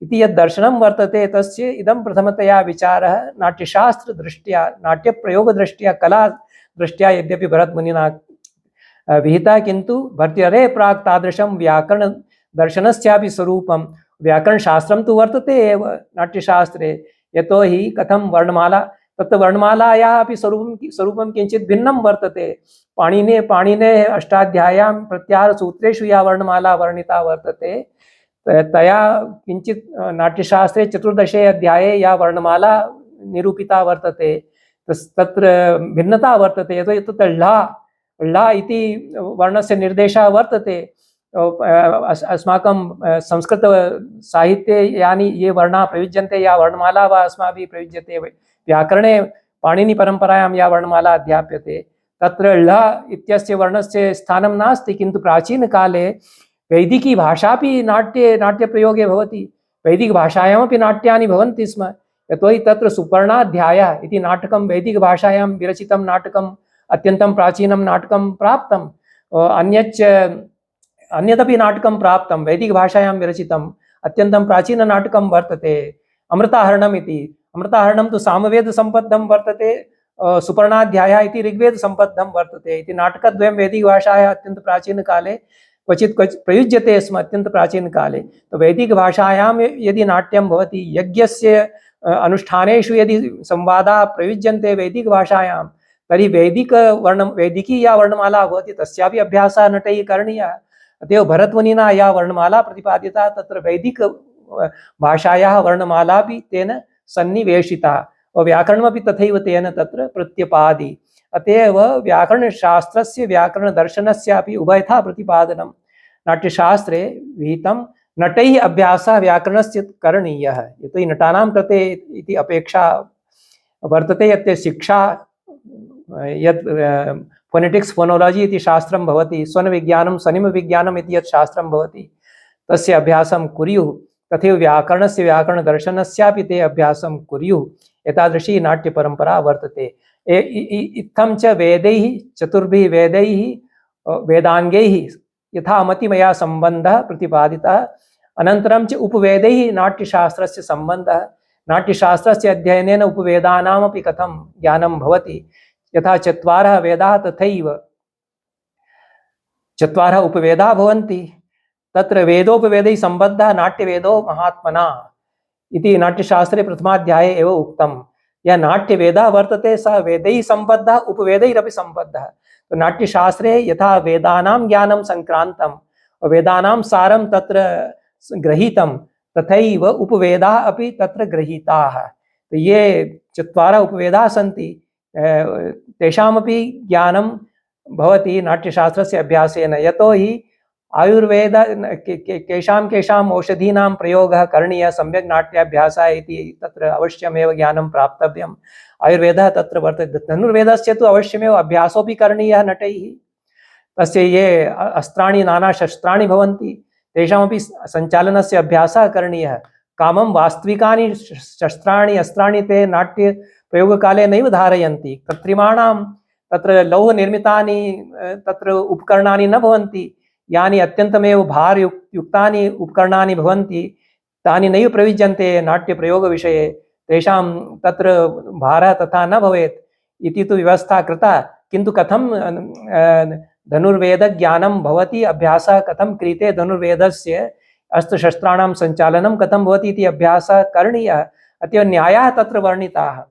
इति यद् दर्शनं वर्तते तस्य इदं प्रथमतया विचारः नाट्यशास्त्र दृष्ट्या, नाट्यप्रयोग दृष्ट्या, कला दृष्ट्या यद्यपि भरतमुनिना विहिता, किन्तु भर्त्यर्हे प्राक् तादृशं व्याकरण दर्शनस्यापि स्वरूपं व्याकरणशास्त्रं तु वर्तते एव नाट्यशास्त्रे। यतो हि कथं वर्णमाला, तत्र वर्णमालायाः अपि स्वरूपं किञ्चित् भिन्नं वर्तते। पाणिनेः अष्टाध्याय्यां प्रत्याहारसूत्रेषु या वर्णमाला वर्णिता वर्तते, तया किञ्चित् नाट्यशास्त्रे 14 अध्याये या वर्णमाला निरूपिता वर्तते तत्र भिन्नता वर्तते। यतो ला इति वर्णस्य निर्देशः वर्तते, अस्माकं संस्कृतसाहित्ये यानि ये वर्णाः प्रयुज्यन्ते, या वर्णमाला वा अस्माभिः प्रयुज्यते, व्याकरणे पाणिनिपरम्परायां या वर्णमाला अध्याप्यते तत्र ळ इत्यस्य वर्णस्य स्थानं नास्ति, किन्तु प्राचीनकाले वैदिकी भाषापि नाट्यप्रयोगे भवति। वैदिकभाषायामपि नाट्यानि भवन्ति स्म, यतोहि तत्र सुपर्णाध्यायः इति नाटकं वैदिकभाषायां विरचितं नाटकम्, अत्यन्तं प्राचीनं नाटकं प्राप्तम्। अन्यदपि नाटकं प्राप्तं वैदिकभाषायां विरचितम् अत्यन्तं प्राचीननाटकं वर्तते अमृताहरणम् इति। अमृताहरणं तु सामवेदसम्बद्धं वर्तते, सुपर्णाध्यायः इति ऋग्वेदसम्बद्धं वर्तते इति। नाटकद्वयं वैदिकभाषायाः अत्यन्तप्राचीनकाले क्वचित् प्रयुज्यते स्म, अत्यन्तप्राचीनकाले। तो वैदिकभाषायां यदि नाट्यं भवति, यज्ञस्य अनुष्ठानेषु यदि संवादाः प्रयुज्यन्ते वैदिकभाषायां, तर्हि वैदिकी या वर्णमाला भवति तस्यापि अभ्यासः नटैः करणीयः। अतएव भरतमुनिना या वर्णमाला प्रतिपादिता तत्र वैदिक भाषायाः वर्णमाला भी तेन सन्निवेशिता, और व्याकरणमपि तथैव तेन तत्र प्रत्यपादि। अतएव व्याकरणशास्त्रस्य व्याकरणदर्शनस्यापि उभयथा प्रतिपादनं नाट्यशास्त्रे विहितं। नटैः अभ्यासः व्याकरणस्य करणीयः, यतोहि नटानां कृते इति अपेक्षा वर्तते यत् शिक्षा यत् फोनेटिक्स फोनोलॉजी इति शास्त्रं भवति, स्वनविज्ञानं स्वनिमविज्ञानम् इति यत् शास्त्रं भवति तस्य अभ्यासं कुर्युः। तथैव व्याकरणस्य व्याकरणदर्शनस्यापि ते अभ्यासं कुर्युः। एतादृशी नाट्यपरम्परा वर्तते। इत्थं च वेदैः चतुर्भिः वेदैः वेदाङ्गैः यथामति मया सम्बन्धः प्रतिपादितः। अनन्तरं च उपवेदैः नाट्यशास्त्रस्य सम्बन्धः। नाट्यशास्त्रस्य अध्ययनेन उपवेदानामपि कथं ज्ञानं भवति, यथा चत्वारः वेदाः तथैव चत्वारः उपवेदाः भवन्ति। तत्र वेदोपवेदैः सम्बद्धः नाट्यवेदो महात्मना इति नाट्यशास्त्रे प्रथमाध्याये एव उक्तं। यः नाट्यवेदः वर्तते सः वेदैः सम्बद्धः उपवेदैरपि सम्बद्धः। तो नाट्यशास्त्रे यथा वेदानां ज्ञानं संक्रान्तं, वेदानां सारं तत्र गृहीतं, तथैव उपवेदाः अपि तत्र गृहीताः। तो ये चत्वारः उपवेदाः सन्ति तेषामपि ज्ञानं भवति नाट्यशास्त्रस्य अभ्यासेन। यतोहि आयुर्वेद केषां औषधीनां प्रयोगः करणीयः सम्यक् नाट्याभ्यासः इति तत्र अवश्यमेव ज्ञानं प्राप्तव्यम्। आयुर्वेदः तत्र वर्तते। धनुर्वेदस्य तु अवश्यमेव अभ्यासोऽपि करणीयः नटैः। तस्य ये अस्त्राणि नानाशस्त्राणि भवन्ति तेषामपि सञ्चालनस्य अभ्यासः करणीयः। कामं वास्तविकानि शस्त्राणि अस्त्राणि ते नाट्यप्रयोगकाले नैव धारयन्ति। कृत्रिमाणां तत्र लौहनिर्मितानि तत्र उपकरणानि न भवन्ति। यानि अत्यन्तमेव भारयुक्तानि उपकरणानि भवन्ति तानि नैव प्रयुज्यन्ते नाट्यप्रयोगविषये। तेषां तत्र भारः तथा न भवेत् इति तु व्यवस्था कृता। किन्तु कथं धनुर्वेदज्ञानं भवति, अभ्यासः कथं क्रियते, धनुर्वेदस्य अस्त्रशस्त्राणां सञ्चालनं कथं भवति इति अभ्यासः करणीयः। अतएव न्यायाः तत्र वर्णिताः।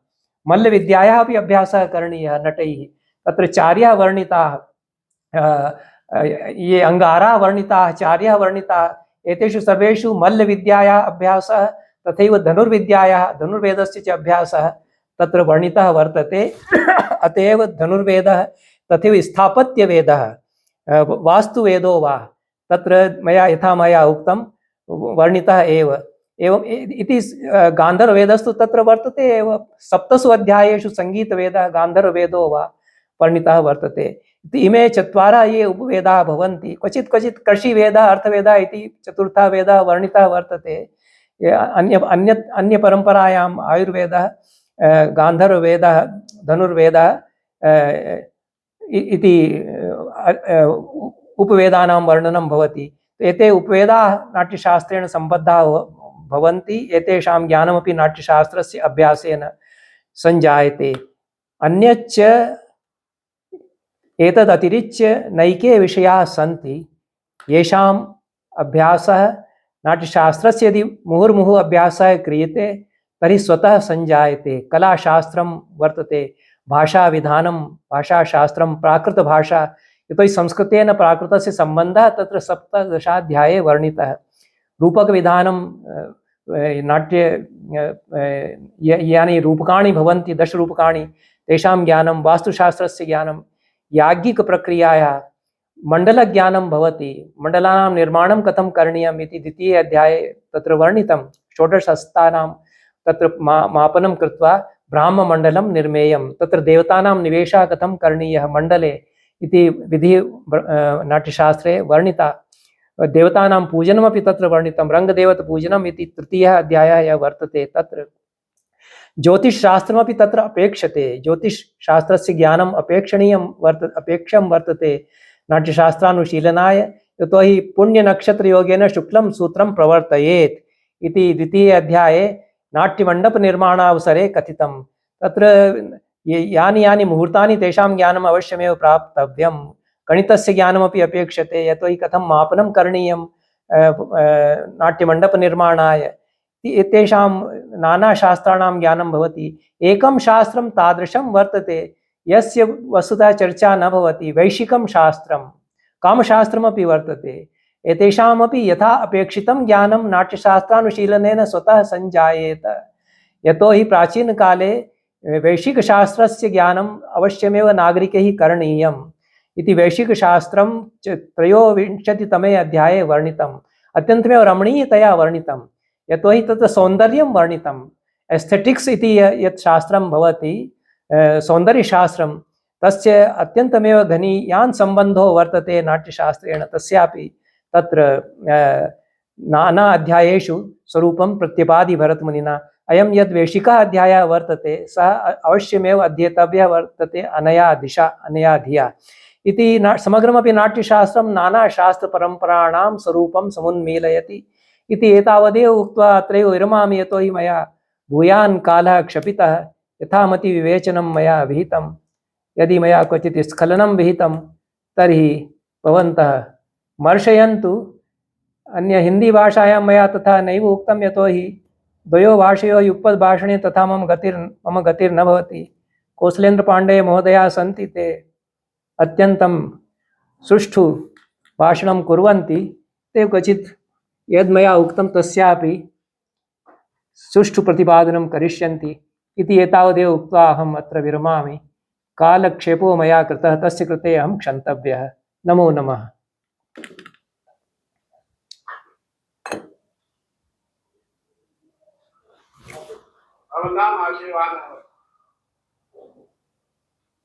मल्लविद्यायाः अपि अभ्यासः करणीयः नटैः। तत्र चार्याः वर्णिताः, ये अंगाराः वर्णिताः, चार्याः वर्णिताः। एतेषु सर्वेषु मल्लविद्यायाः अभ्यासः तथैव धनुर्विद्यायाः धनुर्वेदस्य च अभ्यासः तत्र वर्णितः वर्तते। अतएव धनुर्वेदः तथैव स्थापत्यवेदः वास्तुवेदो वा तत्र यथा मया उक्तं वर्णितः एव। एवं इति गान्धर्ववेदस्तु तत्र वर्तते एव। 7 अध्यायेषु संगीतवेदः गान्धर्ववेदो वा वर्णितः वर्तते। इमे चत्वारः ये उपवेदाः भवन्ति। क्वचित् क्वचित् कृषिवेदः अर्थवेदः इति चतुर्थः वेदः वर्णितः वर्तते। अन्य परम्परायाम् आयुर्वेदः गान्धर्ववेदः धनुर्वेदः इति उपवेदानां वर्णनं भवति। एते उपवेदाः नाट्यशास्त्रेण सम्बद्धाः भवन्ति। एतेषां ज्ञानमपि नाट्यशास्त्रस्य अभ्यासेन सञ्जायते। अन्यच्च एतदतिरिच्य नैके विषयाः सन्ति येषाम् अभ्यासः नाट्यशास्त्रस्य यदि मुहुर्मुहुः अभ्यासः क्रियते तर्हि स्वतः सञ्जायते। कलाशास्त्रं वर्तते, भाषाविधानं भाषाशास्त्रं, प्राकृतभाषा। यतोहि संस्कृतेन प्राकृतस्य सम्बन्धः तत्र 17 वर्णितः। रूपकविधानं नाट्य यानि रूपकाणि भवन्ति 10 रूपकाणि तेषां ज्ञानं, वास्तुशास्त्रस्य ज्ञानं, याज्ञिकप्रक्रियायाः मण्डलज्ञानं भवति, मण्डलानां निर्माणं कथं करणीयम् इति द्वितीये अध्याये तत्र वर्णितं। षोडशहस्तानां तत्र मापनं कृत्वा ब्राह्ममण्डलं निर्मेयं, तत्र देवतानां निवेशः कथं करणीयः मण्डले इति विधिः नाट्यशास्त्रे वर्णिता। देवतानां पूजनमपि तत्र वर्णितं, रङ्गदेवतापूजनम् इति तृतीयः अध्यायः यः वर्तते। तत्र ज्योतिषशास्त्रमपि तत्र अपेक्षते, ज्योतिषशास्त्रस्य ज्ञानम् अपेक्षं वर्तते नाट्यशास्त्रानुशीलनाय, यतोहि पुण्यनक्षत्रयोगेन शुक्लं सूत्रं प्रवर्तयेत् इति द्वितीये अध्याये नाट्यमण्डपनिर्माणावसरे कथितं। तत्र यानि यानि मुहूर्तानि तेषां ज्ञानम् अवश्यमेव प्राप्तव्यं। गणितस्य ज्ञानमपि अपेक्षते, यतोहि कथं मापनं करणीयं नाट्यमण्डपनिर्माणाय, एतेषां नानाशास्त्राणां ज्ञानं भवति। एकं शास्त्रं तादृशं वर्तते यस्य वस्तुतः चर्चा न भवति, वैशिकं शास्त्रं, कामशास्त्रमपि वर्तते। एतेषामपि यथा अपेक्षितं ज्ञानं नाट्यशास्त्रानुशीलनेन स्वतः सञ्जायेत, यतोहि प्राचीनकाले वैशिकशास्त्रस्य ज्ञानम् अवश्यमेव नागरिकैः करणीयम् इति वैशिकशास्त्रं त्रयोविंशतितमे अध्याये वर्णितम्, अत्यन्तमेव रमणीयतया वर्णितं। यतोहि तत्र सौन्दर्यं वर्णितम्, एस्थेटिक्स् इति यत् शास्त्रं भवति, सौन्दर्यशास्त्रं, तस्य अत्यन्तमेव घनीयान् सम्बन्धो वर्तते नाट्यशास्त्रेण। तस्यापि तत्र नाना अध्यायेषु स्वरूपं प्रतिपादि भरतमुनिना। अयं यद् वैशिकः अध्यायः वर्तते सः अवश्यमेव अध्येतव्यः वर्तते अनया दिशा, अनया धिया इति। समग्रमपि नाट्यशास्त्रं नानाशास्त्रपरम्पराणां स्वरूपं समुन्मीलयति इति एतावदेव उक्त्वा अत्रैव विरमामि, यतोहि मया भूयान् कालः क्षपितः, यथामति विवेचनं मया विहितं। यदि मया क्वचित् स्खलनं विहितं तर्हि भवन्तः मर्शयन्तु। अन्य हिन्दीभाषायां मया तथा नैव उक्तं, यतोहि द्वयोः भाषयोः युगपद्भाषणे तथा मम गतिर्न भवति। कौसलेन्द्रपाण्डे महोदयाः सन्ति, ते अत्यन्तं सुष्ठु भाषणं कुर्वन्ति, ते क्वचित् यद् मया उक्तं तस्यापि सुष्ठु प्रतिपादनं करिष्यन्ति इति एतावदेव उक्त्वा अहम् अत्र विरमामि। कालक्षेपो मया कृतः, तस्य कृते अहं क्षन्तव्यः। नमो नमः। नाम आशीर्वाद